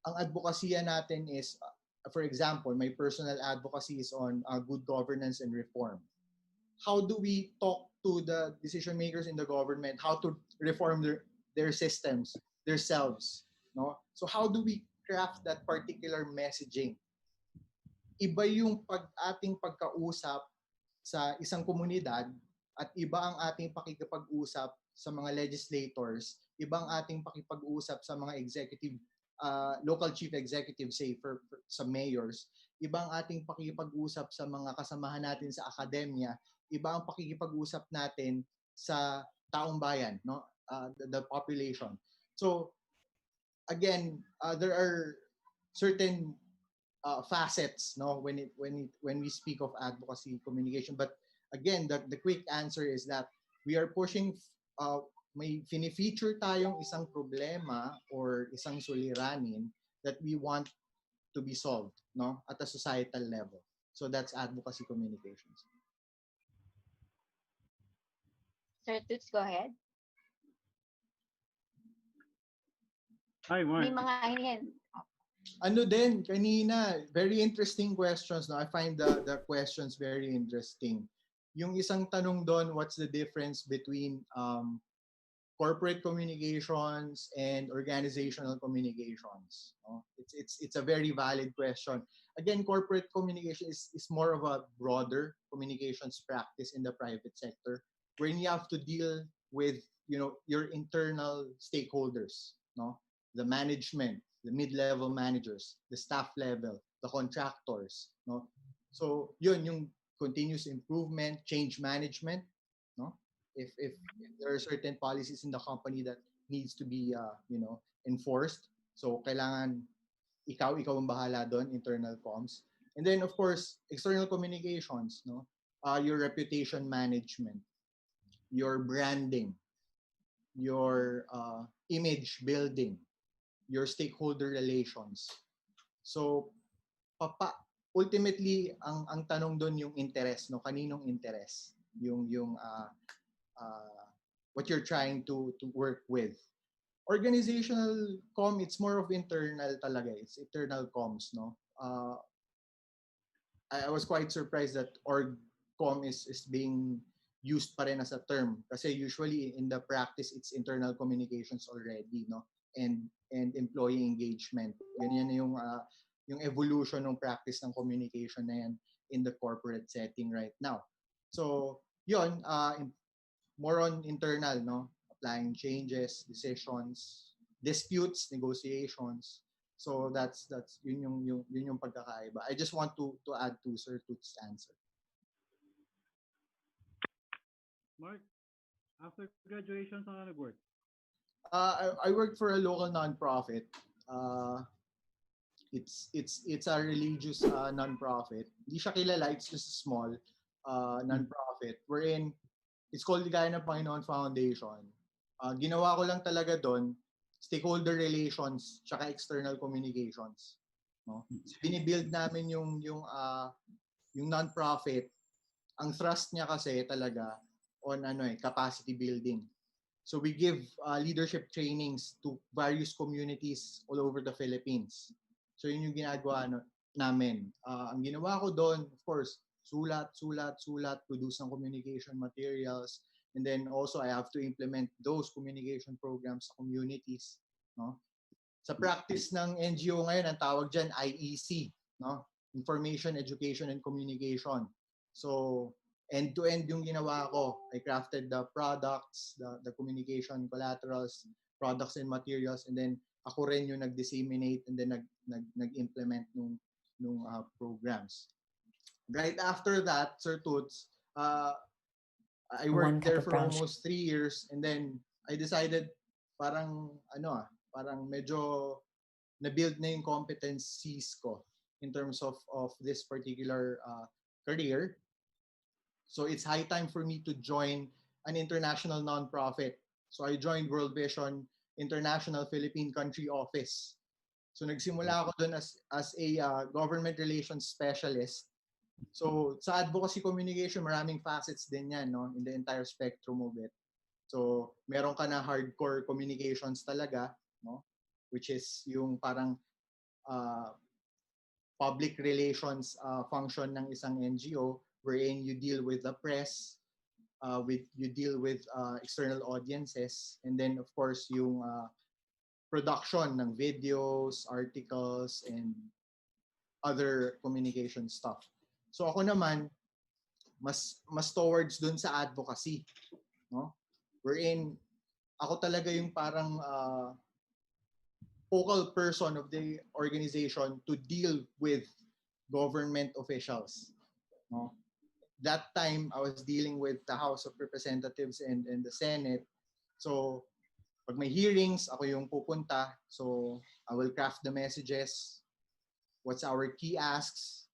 ang advokasya natin is for example, my personal advocacy is on good governance and reform. How do we talk to the decision makers in the government how to reform their systems, themselves, no? So how do we craft that particular messaging? Iba yung ating pagkausap sa isang komunidad at iba ang ating pakikipag-usap sa mga legislators, iba ang ating pakipag-usap sa mga executive, local chief executive, say sa mayors, iba ang ating pakikipag-usap sa mga kasamahan natin sa akademya, iba ang pakikipag-usap natin sa taong bayan, no? The population. So again, there are certain facets, no, when we speak of advocacy communication. But again, the quick answer is that we are pushing, may fini-feature tayong isang problema or isang suliranin that we want to be solved, no, at a societal level. So that's advocacy communications. Sir Toots, go ahead. Hi, Mark. May mga ayan. Ano din, kanina, very interesting questions. No? I find the questions very interesting. Yung isang tanong doon, what's the difference between corporate communications and organizational communications? No? It's a very valid question. Again, corporate communication is more of a broader communications practice in the private sector, wherein you have to deal with your internal stakeholders, no? The management, the mid-level managers, the staff level, the contractors, no? So yun yung continuous improvement, change management, no? If there are certain policies in the company that needs to be enforced, so kailangan ikaw ang bahala doon, internal comms. And then of course, external communications, no? Your reputation management, your branding, your image building, your stakeholder relations. So ultimately ang tanong doon yung interest, no? Kaninong interest yung what you're trying to work with. Organizational comm, it's more of internal talaga. It's internal comms, no? I was quite surprised that org comm is being used pa rin as a term kasi usually in the practice it's internal communications already, no? And employee engagement. Yan yung evolution ng practice ng communication na yan in the corporate setting right now. So, yun, more on internal, no? Applying changes, decisions, disputes, negotiations. So that's yun yung pagkakaiba. I just want to add to Sir Tut's answer. Mark, after graduation, saan ka nag-work? I worked for a local nonprofit. It's a religious nonprofit. Hindi siya kilala. It's just a small nonprofit. Wherein it's called Ligaya ng Panginoon Foundation. Ginawa ko lang talaga doon stakeholder relations tsaka external communications. No? So, binibuild namin yung nonprofit. Ang thrust niya kasi talaga on capacity building. So we give leadership trainings to various communities all over the Philippines. So yun yung ginagawa namin. Ang ginawa ko doon, of course, sulat, produce ng communication materials, and then also I have to implement those communication programs sa communities. No? Sa practice ng NGO ngayon, ang tawag dyan IEC, no? Information, Education, and Communication. So end-to-end yung ginawa ko. I crafted the products, the communication collaterals, products and materials, and then ako rin yung nag-disseminate and then nag-implement nung programs. Right after that, Sir Toots, I worked there for almost 3 years, and then I decided parang medyo na-build na yung competencies ko in terms of this particular career. So it's high time for me to join an international nonprofit. So I joined World Vision International Philippine Country Office. So nagsimula ako doon as a government relations specialist. So sa advocacy communication, maraming facets din yan, no? In the entire spectrum of it. So meron ka na hardcore communications talaga, no? Which is yung parang public relations function ng isang NGO, wherein you deal with the press, you deal with external audiences, and then of course yung production ng videos, articles, and other communication stuff. So ako naman, mas towards dun sa advocacy, no? Wherein ako talaga yung parang focal person of the organization to deal with government officials, no? That time I was dealing with the House of Representatives and the Senate. So pag may hearings, ako yung pupunta. So I will craft the messages. What's our key asks?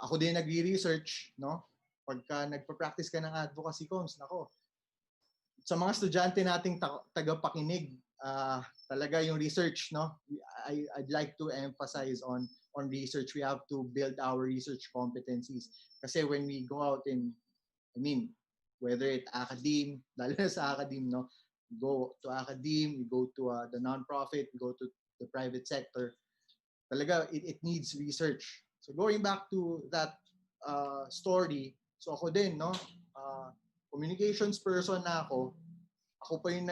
Ako din nagre-research, no? Pagka nagpa-practice ka ng advocacy comms, nako. Sa mga estudyante nating tagapakinig, talaga yung research, no? I'd like to emphasize on research. We have to build our research competencies. Kasi when we go out whether it's academe, lalo na sa academe, no? We go to academe, we go to the non-profit, we go to the private sector. Talaga, it needs research. So going back to that story, so ako din, no? Communications person na ako. Ako pa yung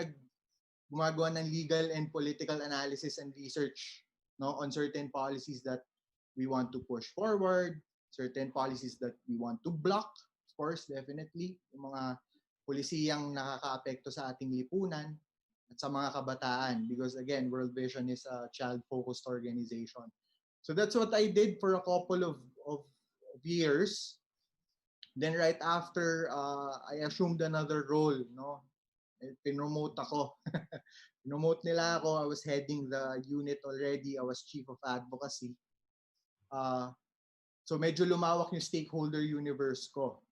gumagawa ng legal and political analysis and research, no, on certain policies that we want to push forward, certain policies that we want to block, of course, definitely, yung mga polisiyang nakakaapekto sa ating lipunan. at sa mga kabataan, because again, World Vision is a child-focused organization. So that's what I did for a couple of years. Then right after, I assumed another role, no? Pinromote ako. Promote nila ako. I was heading the unit already. I was chief of advocacy. So medyo lumawak yung stakeholder universe ko.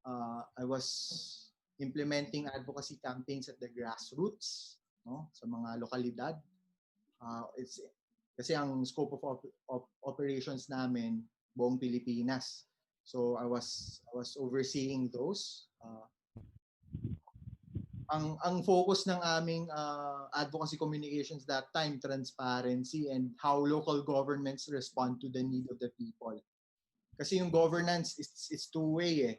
I was implementing advocacy campaigns at the grassroots, no, sa mga lokalidad. It's kasi ang scope of operations namin buong Pilipinas. So I was overseeing those. Ang focus ng aming advocacy communications that time, transparency and how local governments respond to the need of the people. Kasi yung governance is two-way eh.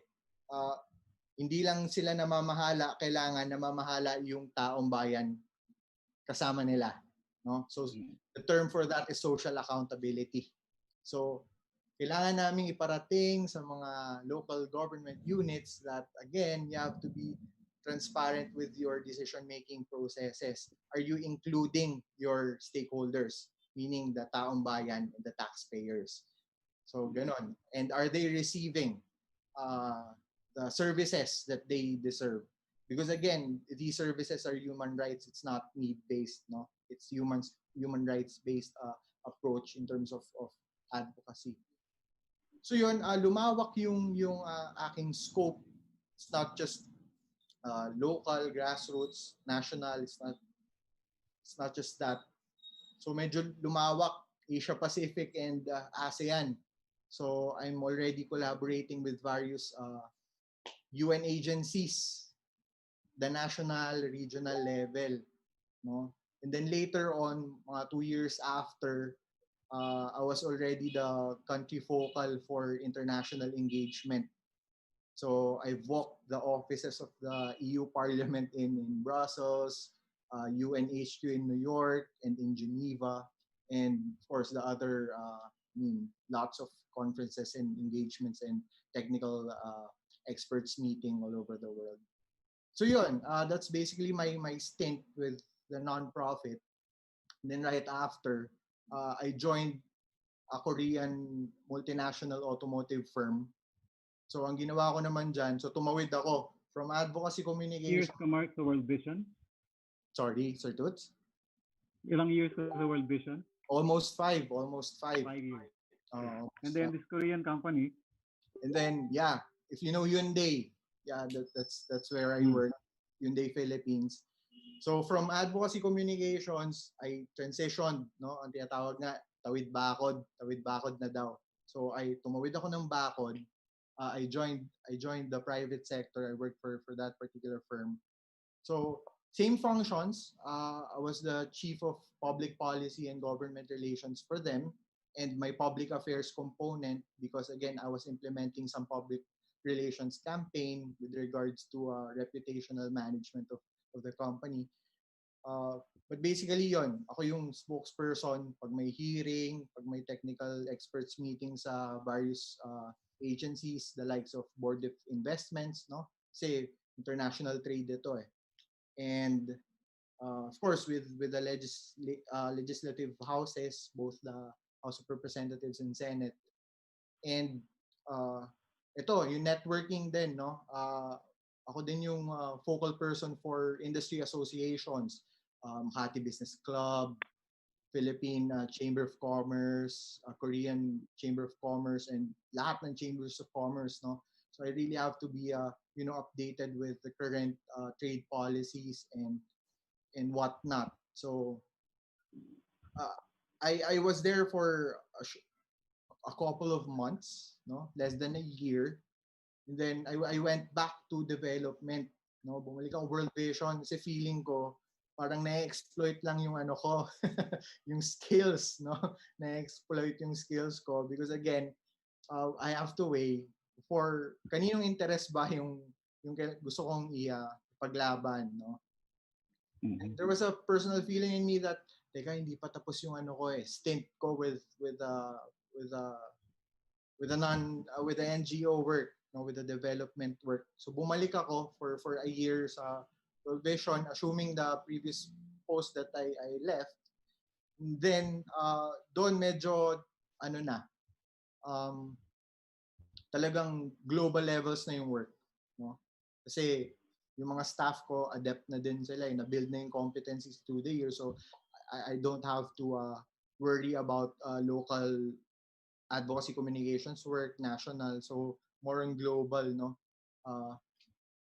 Hindi lang sila namamahala, kailangan namamahala yung taong bayan kasama nila, no? So the term for that is social accountability. So kailangan naming iparating sa mga local government units that again, you have to be transparent with your decision-making processes. Are you including your stakeholders, meaning the taong bayan and the taxpayers? So ganon. And are they receiving the services that they deserve? Because again, these services are human rights. It's not need-based, no? It's human rights-based approach in terms of advocacy. So yun, lumawak yung aking scope. It's not just local, grassroots, national. It's not just that. So medyo lumawak, Asia Pacific and ASEAN. So I'm already collaborating with various UN agencies, the national, regional level, no? And then later on, 2 years after, I was already the country focal for international engagement. So I've walked the offices of the EU Parliament in Brussels, UNHQ in New York and in Geneva, and of course the other lots of conferences and engagements and technical experts meeting all over the world. So yun, that's basically my stint with the nonprofit. And then right after, I joined a Korean multinational automotive firm. So ang ginawa ko naman dyan, so tumawid ako from advocacy Years communication. ka, Mark, sa World Vision? Sorry, Sir Toots? Ilang years ka sa World Vision? Almost 5. 5 years. And And then this Korean company? And then, yeah, if you know Hyundai, yeah, that's where I work, Hyundai Philippines. So from advocacy communications, I transitioned, no? Ang tinatawag nga, tawid bakod na daw. So I tumawid ako ng bakod. I joined the private sector. I worked for that particular firm. So same functions. I was the chief of public policy and government relations for them, and my public affairs component, because again I was implementing some public relations campaign with regards to reputational management of the company. But basically yon, ako yung spokesperson pag may hearing, pag may technical experts meeting sa various agencies, the likes of Board of Investments, no? Kasi international trade ito eh. And of course with the legislative houses, both the House of Representatives and Senate. And ito, yung networking din, no? Ako din yung focal person for industry associations, Makati Business Club, Philippine Chamber of Commerce, Korean Chamber of Commerce, and lahat ng chambers of commerce, no? So I really have to be updated with the current trade policies and whatnot. So I was there for a couple of months, no, less than a year, and then I went back to development, no. Bumalik ako World Vision kasi feeling ko parang na-exploit lang yung ano ko, yung skills, no? Na-exploit yung skills ko because again, I have to weigh for kaninong interest ba yung gusto kong ipaglaban, no? Mm-hmm. There was a personal feeling in me that teka, hindi pa tapos yung ano ko stint ko with the NGO work, no, with the development work. So bumalik ako for a year sa vision, assuming the previous post that I left, then doon medyo ano na, um, talagang global levels na yung work, no? Kasi yung mga staff ko adept na din sila, na-build na yung competencies through the year, so I don't have to worry about local advocacy communications work, national, so more on global, no? Uh,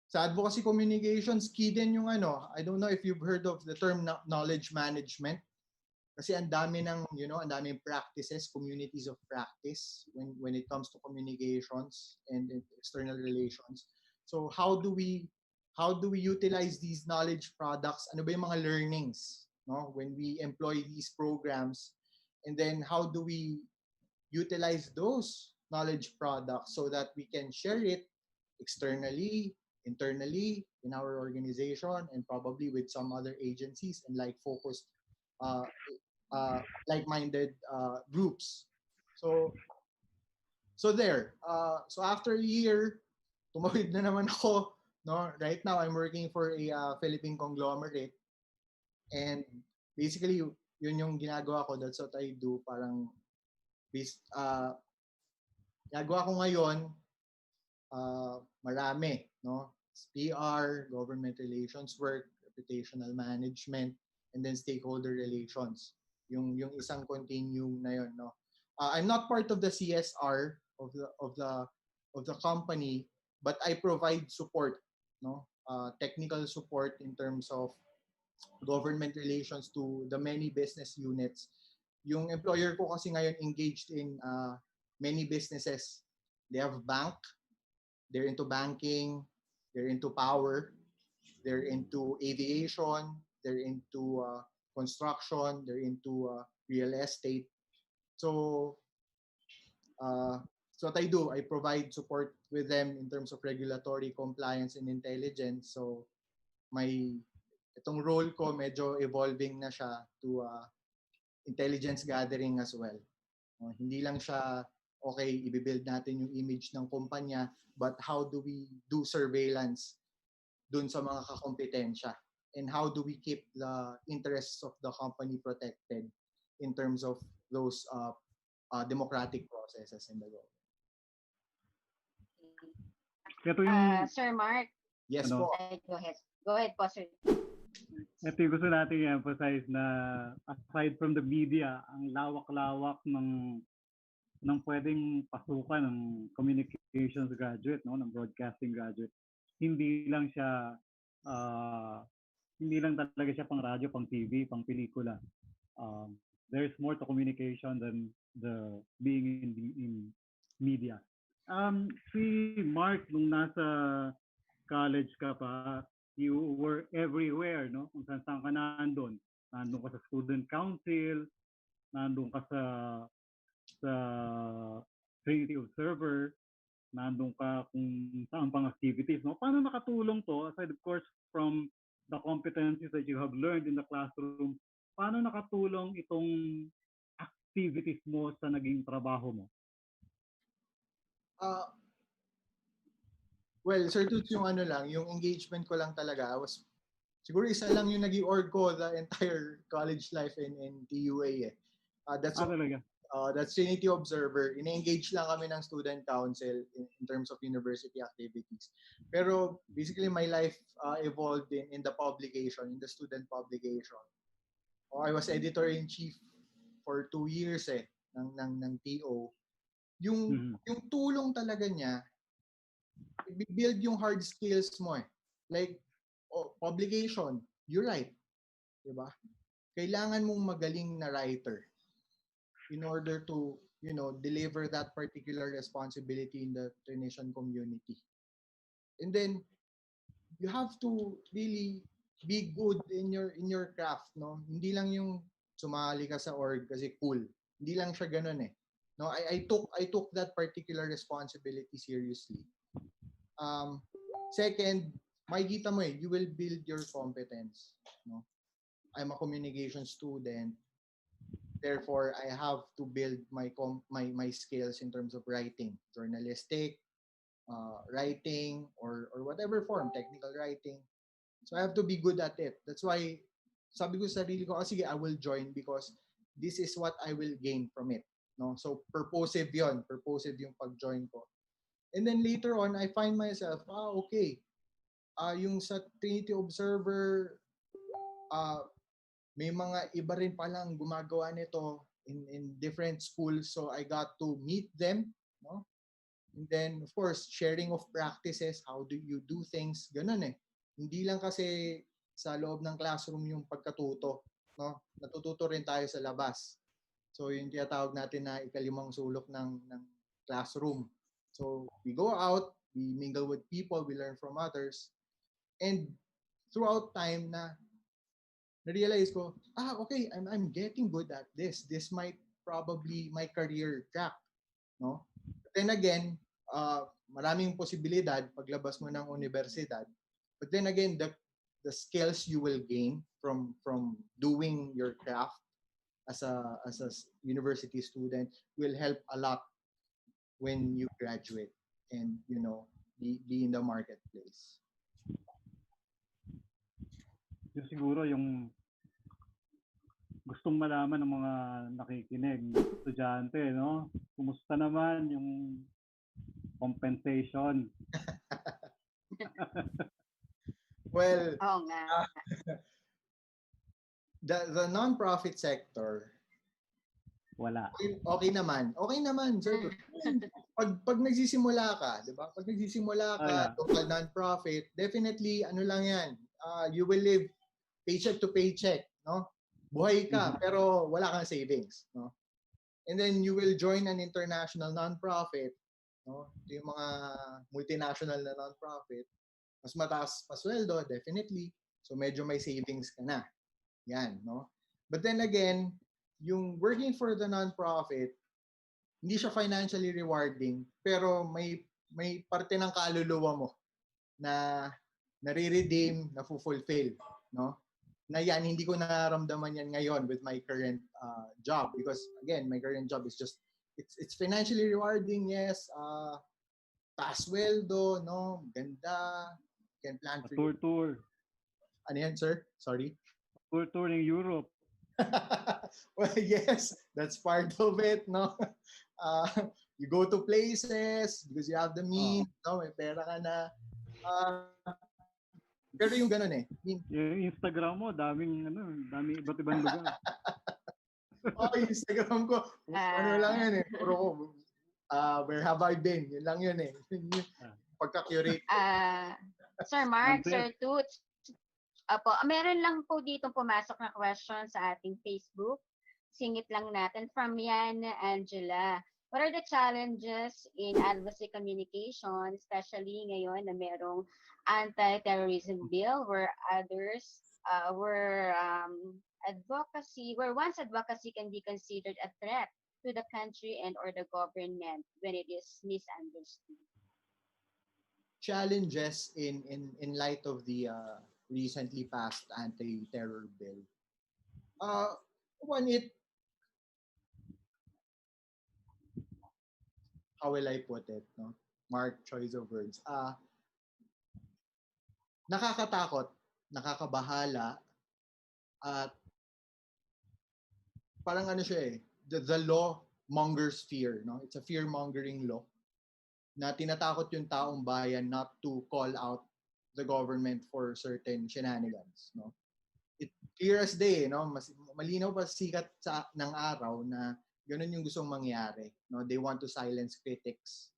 sa advocacy communications, key din yung ano, I don't know if you've heard of the term knowledge management. Kasi ang dami ng, ang daming practices, communities of practice when it comes to communications and external relations. So how do we utilize these knowledge products? Ano ba yung mga learnings, no, when we employ these programs? And then how do we utilize those knowledge products so that we can share it externally, internally in our organization, and probably with some other agencies and focused uh, like-minded groups. So there. So after a year, tumawid na naman ako. No, right now I'm working for a Philippine conglomerate, and basically yun yung ginagawa ko. That's what I do. Parang ginagawa ko ngayon, marami, no? PR, government relations work, reputational management, and then stakeholder relations. Yung isang continuum na yun, no? I'm not part of the CSR of the company, but I provide support, no? Technical support in terms of government relations to the many business units. Yung employer ko kasi ngayon engaged in many businesses. They have bank, they're into banking, they're into power, they're into aviation, they're into construction, they're into real estate. So, what I do, I provide support with them in terms of regulatory compliance and intelligence. So, itong role ko medyo evolving na siya to intelligence gathering as well. Hindi lang siya, okay, i-build natin yung image ng kumpanya, but how do we do surveillance dun sa mga kakompetensya? And how do we keep the interests of the company protected in terms of those democratic processes in the government? Ito yung, Sir Mark. Yes ano? po. Go ahead. Go ahead po, sir. Ito yung gusto natin i-emphasize na aside from the media, ang lawak-lawak ng pwedeng pasukan ng communications graduate, no, ng broadcasting graduate. Hindi lang talaga siya pang radyo, pang TV, pang pelikula. There's more to communication than the being in media. Si Mark, nung nasa college ka pa, you were everywhere, no? Kung saan ka nandun. Nandun ka sa student council, nandun ka sa TRINITY Observer, nandun ka kung saan pang activities, no? Paano nakatulong to, aside of course from the competencies that you have learned in the classroom, paano nakatulong itong activities mo sa naging trabaho mo? Well, Sir Toots, yung yung engagement ko lang talaga was, siguro isa lang yung naging org ko the entire college life in TUA eh. Talaga? That's TRINITY Observer. Ina-engage lang kami ng student council in terms of university activities. Pero basically my life evolved in the publication, in the student publication. I was editor-in-chief for 2 years ng TO. Yung tulong talaga niya, build yung hard skills mo eh. Like, publication, you write. Diba? Kailangan mong magaling na writer in order to, deliver that particular responsibility in the Trinitian community. And then, you have to really be good in your craft, no? Hindi lang yung sumali ka sa org kasi cool. Hindi lang siya ganun eh. No, I took that particular responsibility seriously. Second, makikita mo you will build your competence, no? I'm a communication student. Therefore, I have to build my skills in terms of writing, journalistic, writing, or whatever form, technical writing. So I have to be good at it. That's why sabi ko sa sarili ko, sige, I will join because this is what I will gain from it. No? So purposive yon, purposive yung pag-join ko. And then later on, I find myself, okay, yung sa Trinity Observer, may mga iba rin palang gumagawa nito in different schools. So I got to meet them, no? And then, of course, sharing of practices, how do you do things, ganun eh. Hindi lang kasi sa loob ng classroom yung pagkatuto, no? Natututo rin tayo sa labas. So, yung tinatawag natin na ikalimang sulok ng classroom. So, we go out, we mingle with people, we learn from others. And throughout time na-realize ko, okay, I'm getting good at this. This might probably my career track, no? But then again, maraming posibilidad paglabas mo ng universidad. But then again, the skills you will gain from doing your craft as a university student will help a lot when you graduate and be in the marketplace. Yung siguro yung gustong malaman ng mga nakikinig, estudyante, no? Kumusta naman yung compensation? Well, Oo nga. The non-profit sector, Wala. okay naman. Okay naman, sir. Pag nagsisimula ka, 'di ba? Pag nagsisimula ka, local non-profit, definitely ano lang 'yan. You will live paycheck to paycheck, no? Buhay ka pero wala kang savings, no? And then you will join an international non-profit, no? Yung mga multinational na non-profit, mas mataas pa sweldo, definitely. So medyo may savings ka na. Yan, no? But then again, yung working for the non-profit, hindi siya financially rewarding, pero may parte ng kaluluwa mo na nare-redeem, na fulfill, no? Na yan, hindi ko nararamdaman yan ngayon with my current job because again, my current job is just it's financially rewarding, yes, taas sweldo, no? Ganda, can plan for Tour. Ano yan, sir? Sorry. Tour in Europe. Well, yes, that's part of it, no? You go to places because you have the means, no? May pera ka na. Pero yung ganun eh. Yung Instagram mo, daming iba't ibang lugar. Yung Instagram ko, ano lang yan eh. Puro where have I been? Yun lang yun eh. Pagka-curate. Sir Mark, Sir Toots, Apo, meron lang po dito pumasok na question sa ating Facebook. Singit lang natin from Yan Angela. What are the challenges in advocacy communication, especially ngayon na merong anti-terrorism bill where others where once advocacy can be considered a threat to the country and or the government when it is misunderstood? Challenges in light of the recently passed anti-terror bill. One, how will I put it? No? Mark, choice of words. Nakakatakot, nakakabahala, at parang ano siya eh, the law mongers fear. No? It's a fear-mongering law na tinatakot yung taong bayan not to call out the government for certain shenanigans, no? It clear as day, no? Malinaw pa sikat ng araw na ganun yung gustong mangyari, no? They want to silence critics.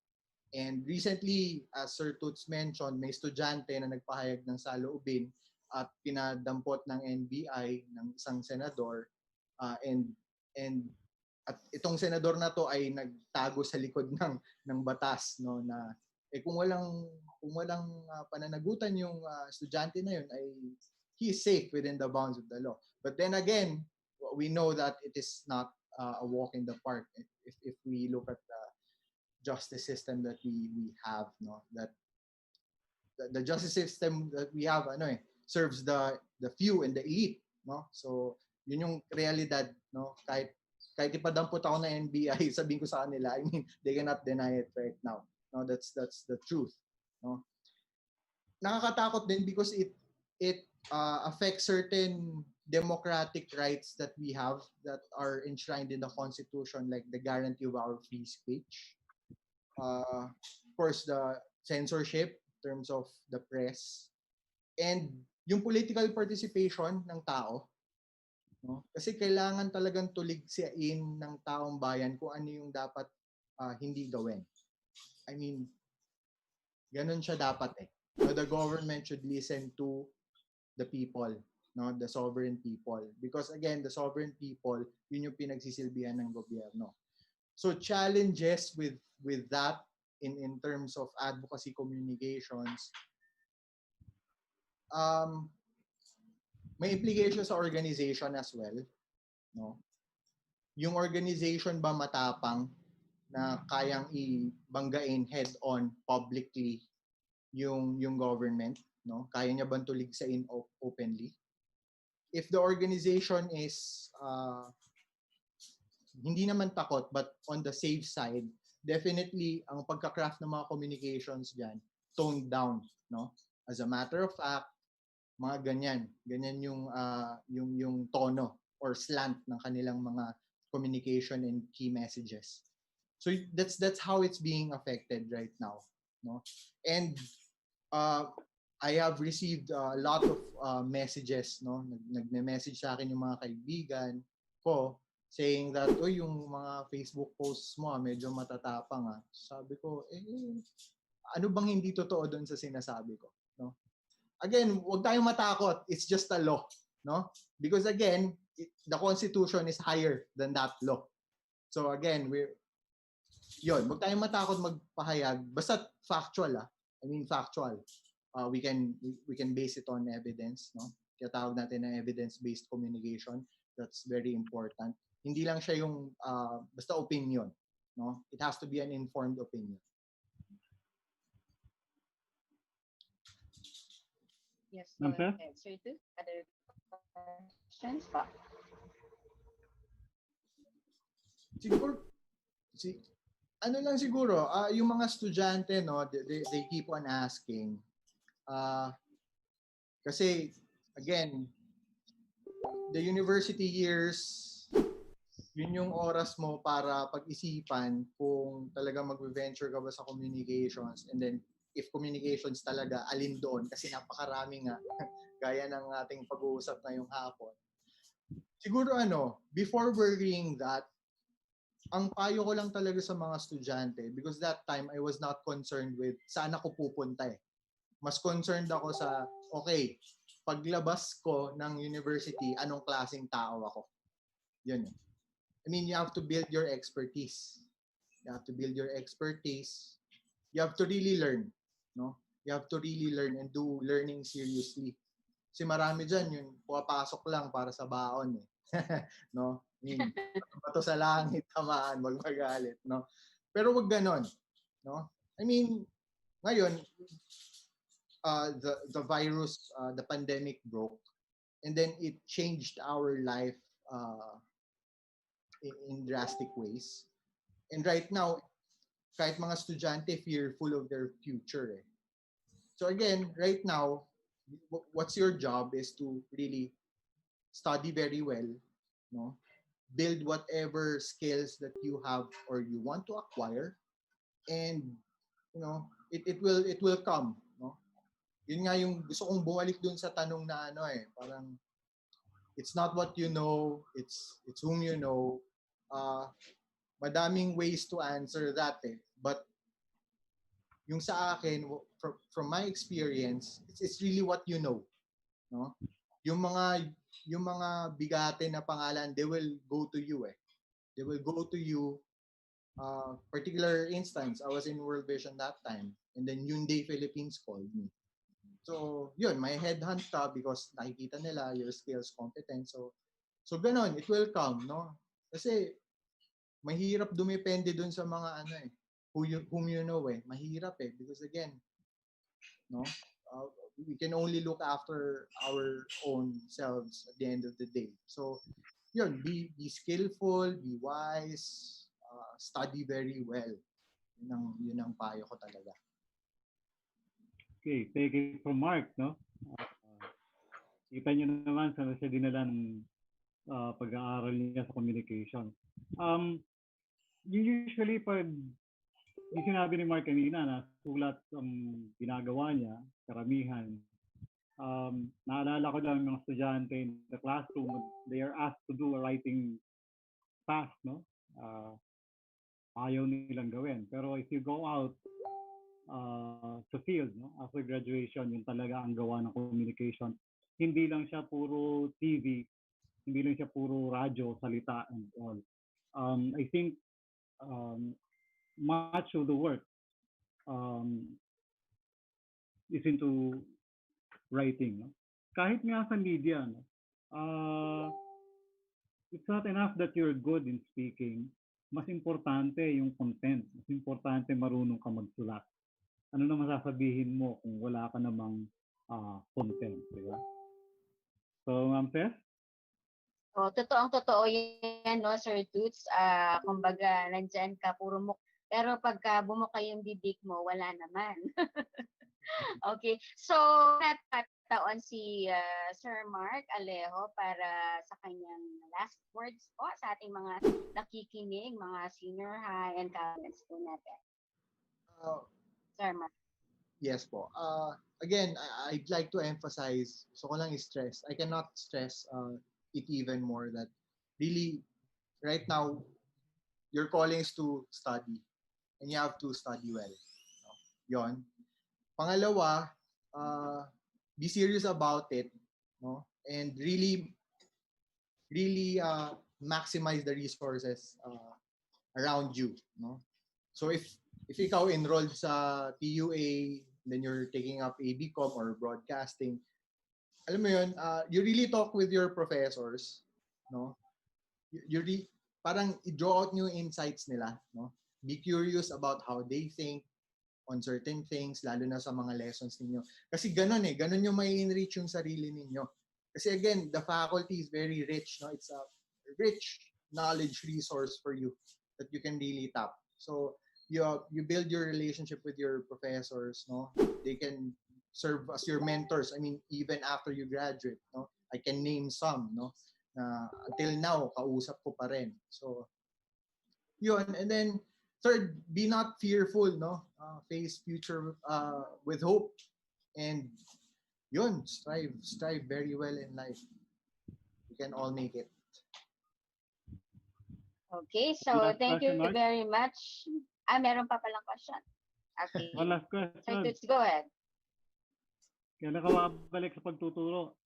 And recently, as Sir Toots mentioned, may estudyante na nagpahayag ng saloobin at pinadampot ng NBI ng isang senador and at itong senador na to ay nagtago sa likod ng batas, no, na kung walang pananagutan yung estudyante na yun, ay he is safe within the bounds of the law. But then again, we know that it is not a walk in the park if we look at the justice system that we have, no, that the justice system that we have serves the few and the elite, no. So yun yung realidad, no. Kahit ipadampot ako ng NBI, sabihin ko sa kanila, I mean, they cannot deny it right now. No, that's the truth, no. Nakakatakot din because it affects certain democratic rights that we have that are enshrined in the Constitution, like the guarantee of our free speech. Of course, the censorship in terms of the press, and yung political participation ng tao. No? Kasi kailangan talagang tuligsain ng taong bayan kung ano yung dapat hindi gawin. I mean, ganun siya dapat eh. No, the government should listen to the people, no, the sovereign people, because again, the sovereign people, yun yung pinagsisilbihan ng gobyerno. So challenges with that in terms of advocacy communications, may implications sa organization as well, no? Yung organization ba matapang na kayang ibanggain head on publicly yung government, no? Kaya niya bang tuligsain openly? If the organization is hindi naman takot but on the safe side, definitely ang pagka-craft ng mga communications diyan toned down, no? As a matter of fact, mga ganyan yung tono or slant ng kanilang mga communication and key messages. So that's how it's being affected right now, no? And I have received a lot of messages, no? Nagme-message sa akin yung mga kaibigan ko saying that, yung mga Facebook posts mo medyo matatapang ah. Sabi ko, ano bang hindi totoo doon sa sinasabi ko, no? Again, huwag tayong matakot. It's just a law, no? Because again, the Constitution is higher than that law. So again, huwag tayong matakot magpahayag. Basta factual ah. I mean factual. We can base it on evidence, no? Kaya tawag natin na evidence-based communication. That's very important. Hindi lang siya yung basta opinion, no? It has to be an informed opinion. Yes, Murtha? answer to other questions pa. Siguro, ano lang siguro, yung mga estudyante, no, they keep on asking. Kasi, again, the university years, yun yung oras mo para pag-isipan kung talagang mag-venture ka ba sa communications, and then if communications talaga, alin doon, kasi napakarami nga, gaya ng ating pag-uusap ngayong hapon. Siguro before worrying that, ang payo ko lang talaga sa mga estudyante, because that time I was not concerned with saan ako pupunta eh. Mas concerned ako sa, okay, paglabas ko ng university, anong klaseng tao ako? Yun. I mean, you have to build your expertise. You have to build your expertise. You have to really learn, no? You have to really learn and do learning seriously. Kasi marami dyan yung pumapasok lang para sa baon eh. No? I mean, bato sa langit, tamaan, wag magalit, no? Pero wag ganon, no? I mean, ngayon, the virus, the pandemic broke, and then it changed our life in drastic ways. And right now, kahit mga estudyante fearful of their future eh. So again, right now, what's your job is to really study very well, no? Build whatever skills that you have or you want to acquire, and it will come, no? Yun nga yung gusto kong bumalik dun sa tanong na parang it's not what you know, it's whom you know. Madaming ways to answer that eh. But yung sa akin, from my experience, it's really what you know, no? Yung mga bigate na pangalan, they will go to you eh. They will go to you. Particular instance, I was in World Vision that time, and then Hyundai Philippines called me. So, yun, may headhunt ka because nakikita nila your skills, competence. So ganon, it will come, no? Kasi mahirap dumepende dun sa mga whom you know eh. Mahirap eh, because again, no? We can only look after our own selves at the end of the day. So, yun, be skillful, be wise, study very well. Yun ang payo ko talaga. Okay, take it from Mark, no? Kita niyo naman saan siya dinala ng pag-aaral niya sa communication. Usually, pag yung sinabi ni Mark kanina na sulat ang ginagawa niya, karamihan, naalala ko lang ng estudyante in the classroom, they are asked to do a writing task, no? Ayaw nilang gawin. Pero if you go out sa field, no? After graduation, yun talaga ang gawa ng communication. Hindi lang siya puro TV, hindi lang siya puro radyo, salita, and all. I think much of the work is into writing. No? Kahit nga sa media, no? It's not enough that you're good in speaking. Mas importante yung content. Mas importante marunong ka magsulat. Ano na masasabihin mo kung wala ka namang content, di ba? So, Ma'am Tess? Totoo yan, no, Sir Toots. Kumbaga, nandyan ka, puro muk. Pero pagka bumuka yung bibig mo, wala naman. Okay. So, natataon si Sir Marc Alejo para sa kanyang last words po sa ating mga nakikinig, mga senior high and college po natin. Sir Marc. Yes po. Again, I'd like to emphasize, so ko lang stress. I cannot stress it even more that really, right now, your calling is to study. And you have to study well. No? Yon. Pangalawa, be serious about it. No? And really maximize the resources around you. No? So if ikaw enrolled sa TUA, then you're taking up ABCom or broadcasting, alam mo yun, you really talk with your professors, no? You parang i-draw out new insights nila, no? Be curious about how they think on certain things, lalo na sa mga lessons ninyo. Kasi ganun yung may enrich yung sarili ninyo. Kasi again, the faculty is very rich, no? It's a rich knowledge resource for you that you can really tap. So you build your relationship with your professors, no? They can serve as your mentors. I mean, even after you graduate, no? I can name some, no? Until now, kausap ko pa rin. So, yun. And then, third, be not fearful, no? Face future with hope. And yun, strive very well in life. We can all make it. Okay, so thank you very much. Meron pa palang question. Okay. One last question. Sir Toots, go ahead. Kailan ka mabalik sa pagtuturo?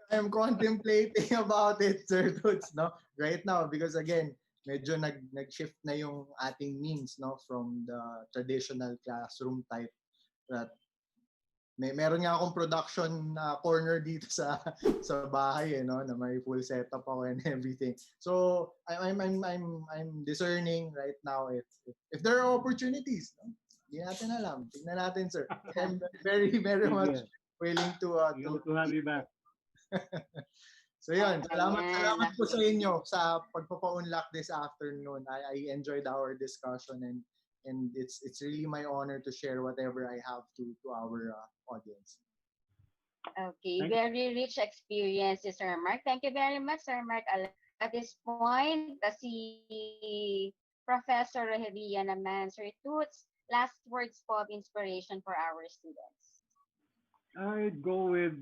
I'm contemplating about it, Sir Toots, no? Right now, because again, medyo nag-shift na yung ating means, no? From the traditional classroom type that meron nga akong production corner dito sa bahay, no, na may full setup ako and everything. So I'm discerning right now if there are opportunities, no? Hindi natin alam. Tingnan natin, sir. I'm very much willing to have you back. So yun, salamat po sa inyo sa pagpapaunlak this afternoon. I enjoyed our discussion and it's really my honor to share whatever I have to our audience. Okay, very rich experience, Sir Marc. Thank you very much, Sir Marc. At this point, si Professor Rugeria naman, Sir Toots, last words po of inspiration for our students. I'd go with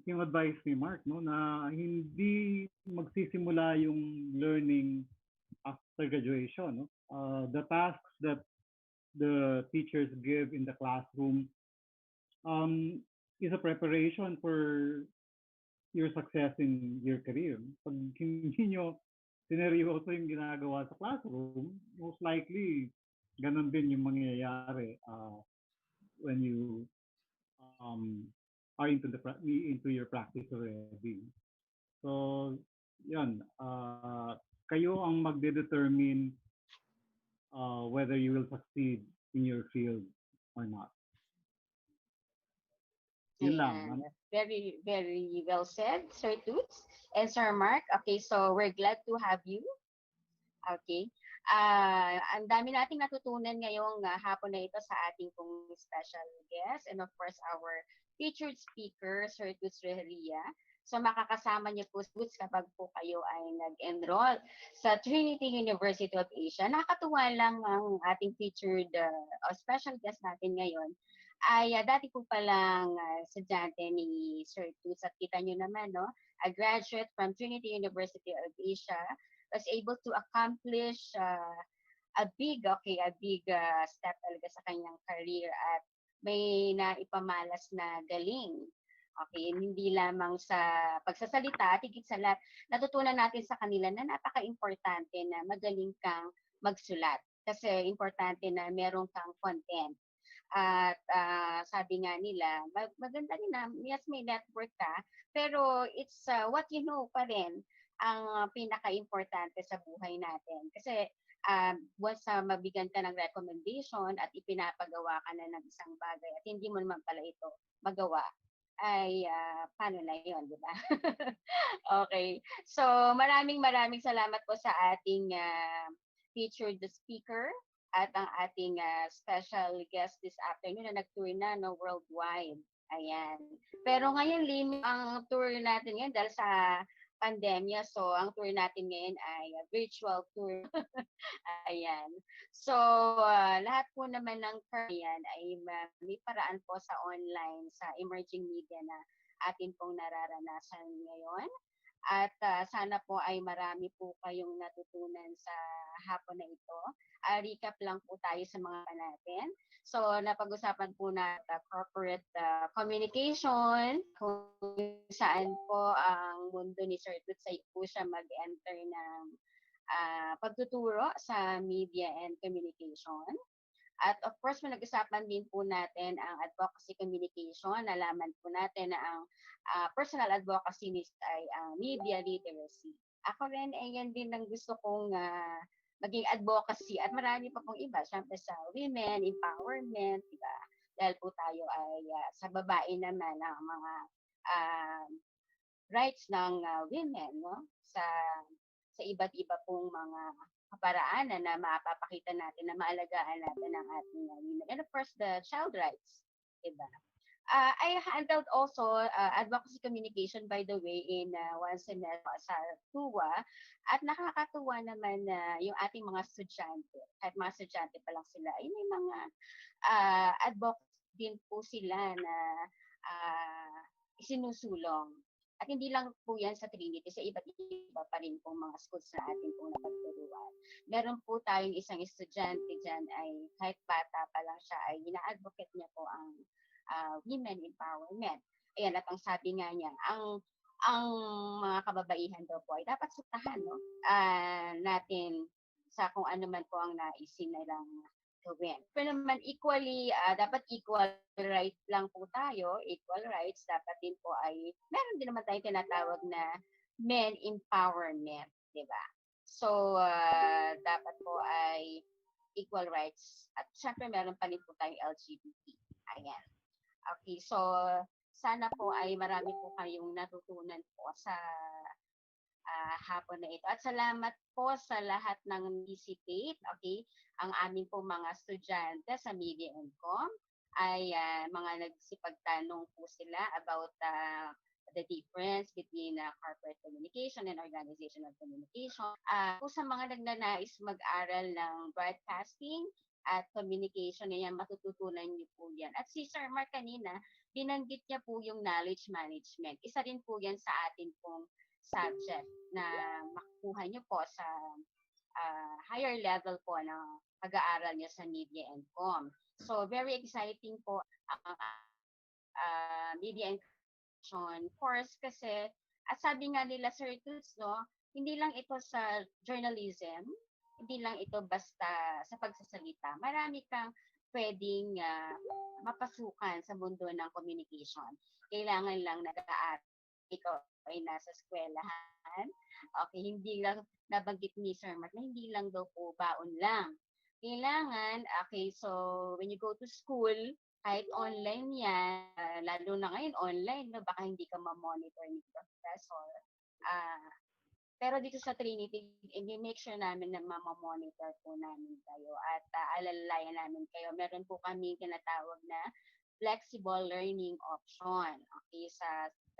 yung advice ni Marc, no, na hindi magsisimula yung learning after graduation, no? The tasks that the teachers give in the classroom is a preparation for your success in your career. Pag hindi nyo sineryoso yung ginagawa sa classroom, most likely, ganun din yung mangyayari when you are into your practice already. So, yun. Kayo ang magde-determine whether you will succeed in your field or not. Yun lang. Very, very well said, Sir Toots and Sir Marc. Okay, so we're glad to have you. Okay. Ang dami nating natutunan ngayong hapon na ito sa ating pong special guest and of course our featured speaker, Sir Rugeria. So makakasama niyo po kapag po kayo ay nag-enroll sa Trinity University of Asia. Nakakatuwa lang ang ating featured special guest natin ngayon ay dati po palang estudyante ni Sir Toots at kita nyo naman, no? A graduate from Trinity University of Asia was able to accomplish a big step talaga sa kanyang career at may naipamalas na galing. Okay, hindi lamang sa pagsasalita, tigit sa lahat, natutunan natin sa kanila na napaka-importante na magaling kang magsulat. Kasi importante na meron kang content. At sabi nga nila, maganda rin na, yes, may network ka, pero it's what you know pa rin ang pinaka-importante sa buhay natin. Kasi once mabigyan ka ng recommendation at ipinapagawa ka na ng isang bagay at hindi mo naman pala ito magawa, ay paano na yun, di ba? Okay. So, maraming salamat po sa ating featured speaker at ang ating special guest this afternoon na nag-tour na no, worldwide. Ayan. Pero ngayon, limit ang tour natin ngayon dahil sa pandemya. So, ang tour natin ngayon ay virtual tour. Ayan. So, lahat po naman ng yan ay may paraan po sa online, sa emerging media na atin pong nararanasan ngayon. At sana po ay marami po kayong natutunan sa hapon na ito. Recap lang po tayo sa mga natin. So, napag-usapan po natin corporate communication, kung saan po ang mundo ni Sir Toots ay po siya mag-enter ng pagtuturo sa media and communication. At of course, nag-usapan din po natin ang advocacy communication. Nalaman po natin na ang personal advocacy ay ang media literacy. Ako rin, yan din ang gusto kong maging advocacy at marami pa pong iba. Siyempre sa women, empowerment, diba? Dahil po tayo ay sa babae naman ang mga rights ng women, no? Sa iba't iba pong mga kaparaanan na mapapakita natin na maalagaan natin ang ating women. And of course, the child rights, diba? I handled also advocacy communication, by the way, in one semester sa TUWA. At nakakatuwa naman na yung ating mga estudyante, kahit mga estudyante pa lang sila, ay may mga advocacy din po sila na isinusulong. At hindi lang po yan sa Trinity, sa iba't iba pa rin pong mga schools na ating pong napagturuan. Meron po tayong isang estudyante dyan ay kahit bata pa lang siya ay ina-advocate niya po ang women empowerment. Ayan, at ang sabi nga niya, ang mga kababaihan daw po ay dapat sutahan, no? Natin sa kung ano man po ang naisin nilang gawin. Pero naman equally, dapat equal right lang po tayo, equal rights, dapat din po ay, meron din naman tayong tinatawag na men empowerment, di ba? So, dapat po ay equal rights. At syempre, meron pa rin po tayong LGBT. Ayan. Okay, so, sana po ay marami po kayong natutunan po sa hapon na ito. At salamat po sa lahat ng participate, okay? Ang aming po mga estudyante sa Media and Com ay mga nagsipagtanong po sila about the difference between corporate communication and organizational communication. Po sa mga nagnanais mag-aral ng broadcasting at communication, yan, matututunan niyo po yan. At si Sir Marc kanina, binanggit niya po yung knowledge management. Isa rin po yan sa atin pong subject na makukuha niyo po sa higher level po ng pag-aaral niyo sa Media and Com. So, very exciting po ang Media and Com course kasi, at sabi nga nila, Sir Toots, no, hindi lang ito sa journalism, hindi lang ito basta sa pagsasalita. Marami kang pwedeng mapasukan sa mundo ng communication. Kailangan lang nag-aaral. Ikaw ay nasa eskwelahan. Okay, hindi lang nabanggit ni Sir Marc na hindi lang daw po baon lang. Kailangan, okay, so when you go to school, kahit online yan, lalo na ngayon online, no, baka hindi ka ma-monitor ni professor. Pero dito sa Trinity, i-make sure namin na mamamonitor po namin kayo at alalayan namin kayo. Meron po kami tinatawag na flexible learning option. Okay,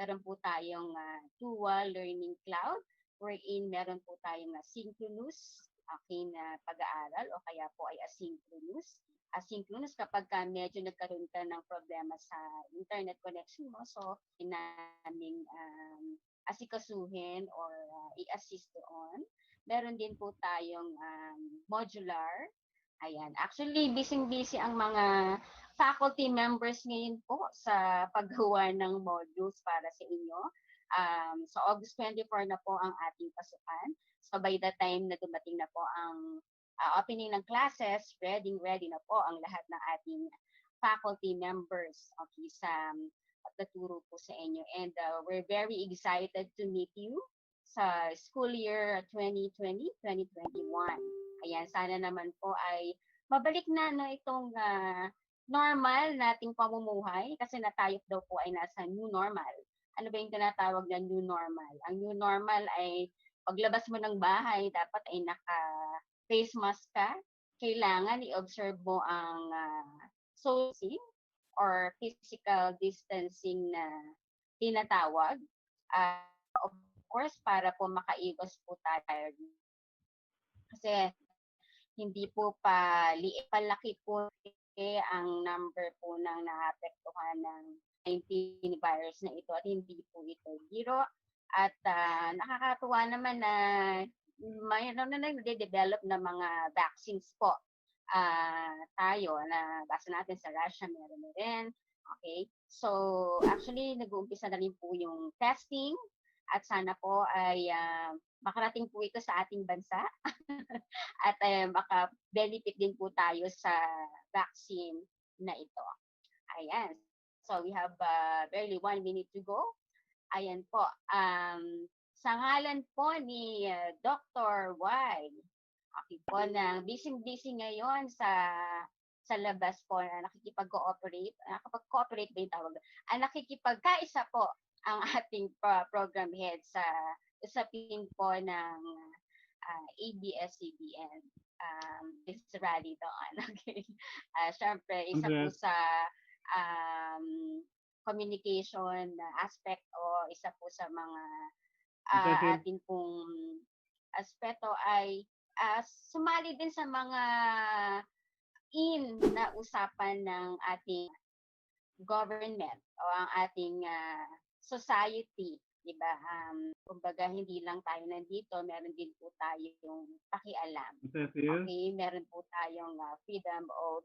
meron po tayong dual learning cloud wherein meron po tayong synchronous na pag-aaral o kaya po ay asynchronous. Asynchronous kapag medyo nagkaroon ka ng problema sa internet connection mo, so naming asikasuhin or i-assist doon. Meron din po tayong modular. Ayan. Actually, busy-busy ang mga faculty members ngayon po sa paggawa ng modules para sa inyo. So August 24 na po ang ating pasukan. So by the time na dumating na po ang opening ng classes, ready na po ang lahat ng ating faculty members sa pagtuturo po sa inyo. And we're very excited to meet you sa school year 2020-2021. Ayan, sana naman po ay mabalik na itong normal nating pamumuhay kasi tayo daw po ay nasa new normal. Ano ba yung tinatawag na new normal? Ang new normal ay paglabas mo ng bahay, dapat ay naka-face mask ka. Kailangan i-observe mo ang social or physical distancing na tinatawag. Of course, para po makaiwas po tayo. Kasi hindi po palaki po ang number po ng naapektuhan ng 19 virus na ito at hindi po ito biro. At nakakatuwa naman na mayroon na nagde-develop na mga vaccines po. Tayo na basa natin sa Russia, meron na rin. Okay? So, actually, nag-uumpisa na rin po yung testing at sana po ay makarating po ito sa ating bansa at maka-benefit din po tayo sa vaccine na ito. Ayan. So, we have barely 1 minute to go. Ayan po. Sa ngalan po ni Dr. Y, okay po, na busy-busy ngayon sa labas po na nakikipag-cooperate. Nakikipag-cooperate ba yung tawag? Nakikipagkaisa po ang ating program head sa usapin po ng ABS-CBN. This rally doon. Okay. Siyempre, isa po sa communication aspect o isa po sa mga atin pong aspeto ay sumali din sa mga na usapan ng ating government o ang ating society, di ba? Kumbaga, hindi lang tayo nandito, meron din po tayong pakialam. Okay, meron po tayong freedom of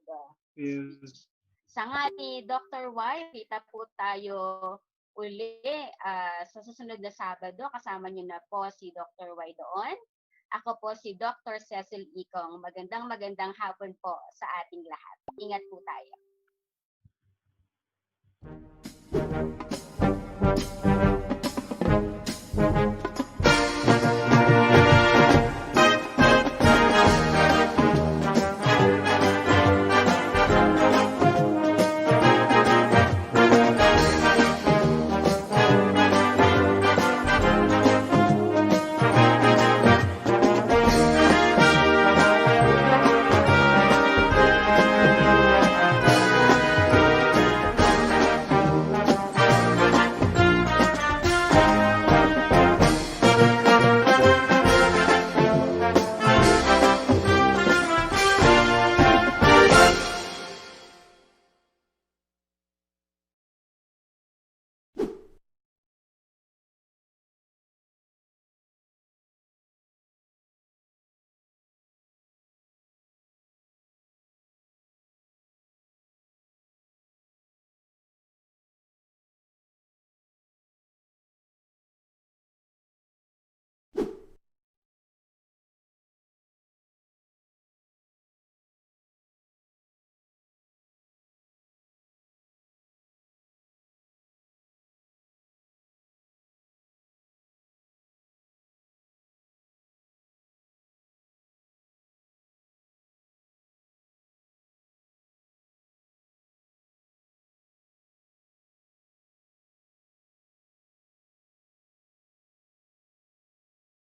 speech. Sa nga ni Dr. Y, kita po tayo uli sa susunod na Sabado. Kasama niyo na po si Dr. Y doon. Ako po si Dr. Cecil Icong. Magandang hapon po sa ating lahat. Ingat po tayo.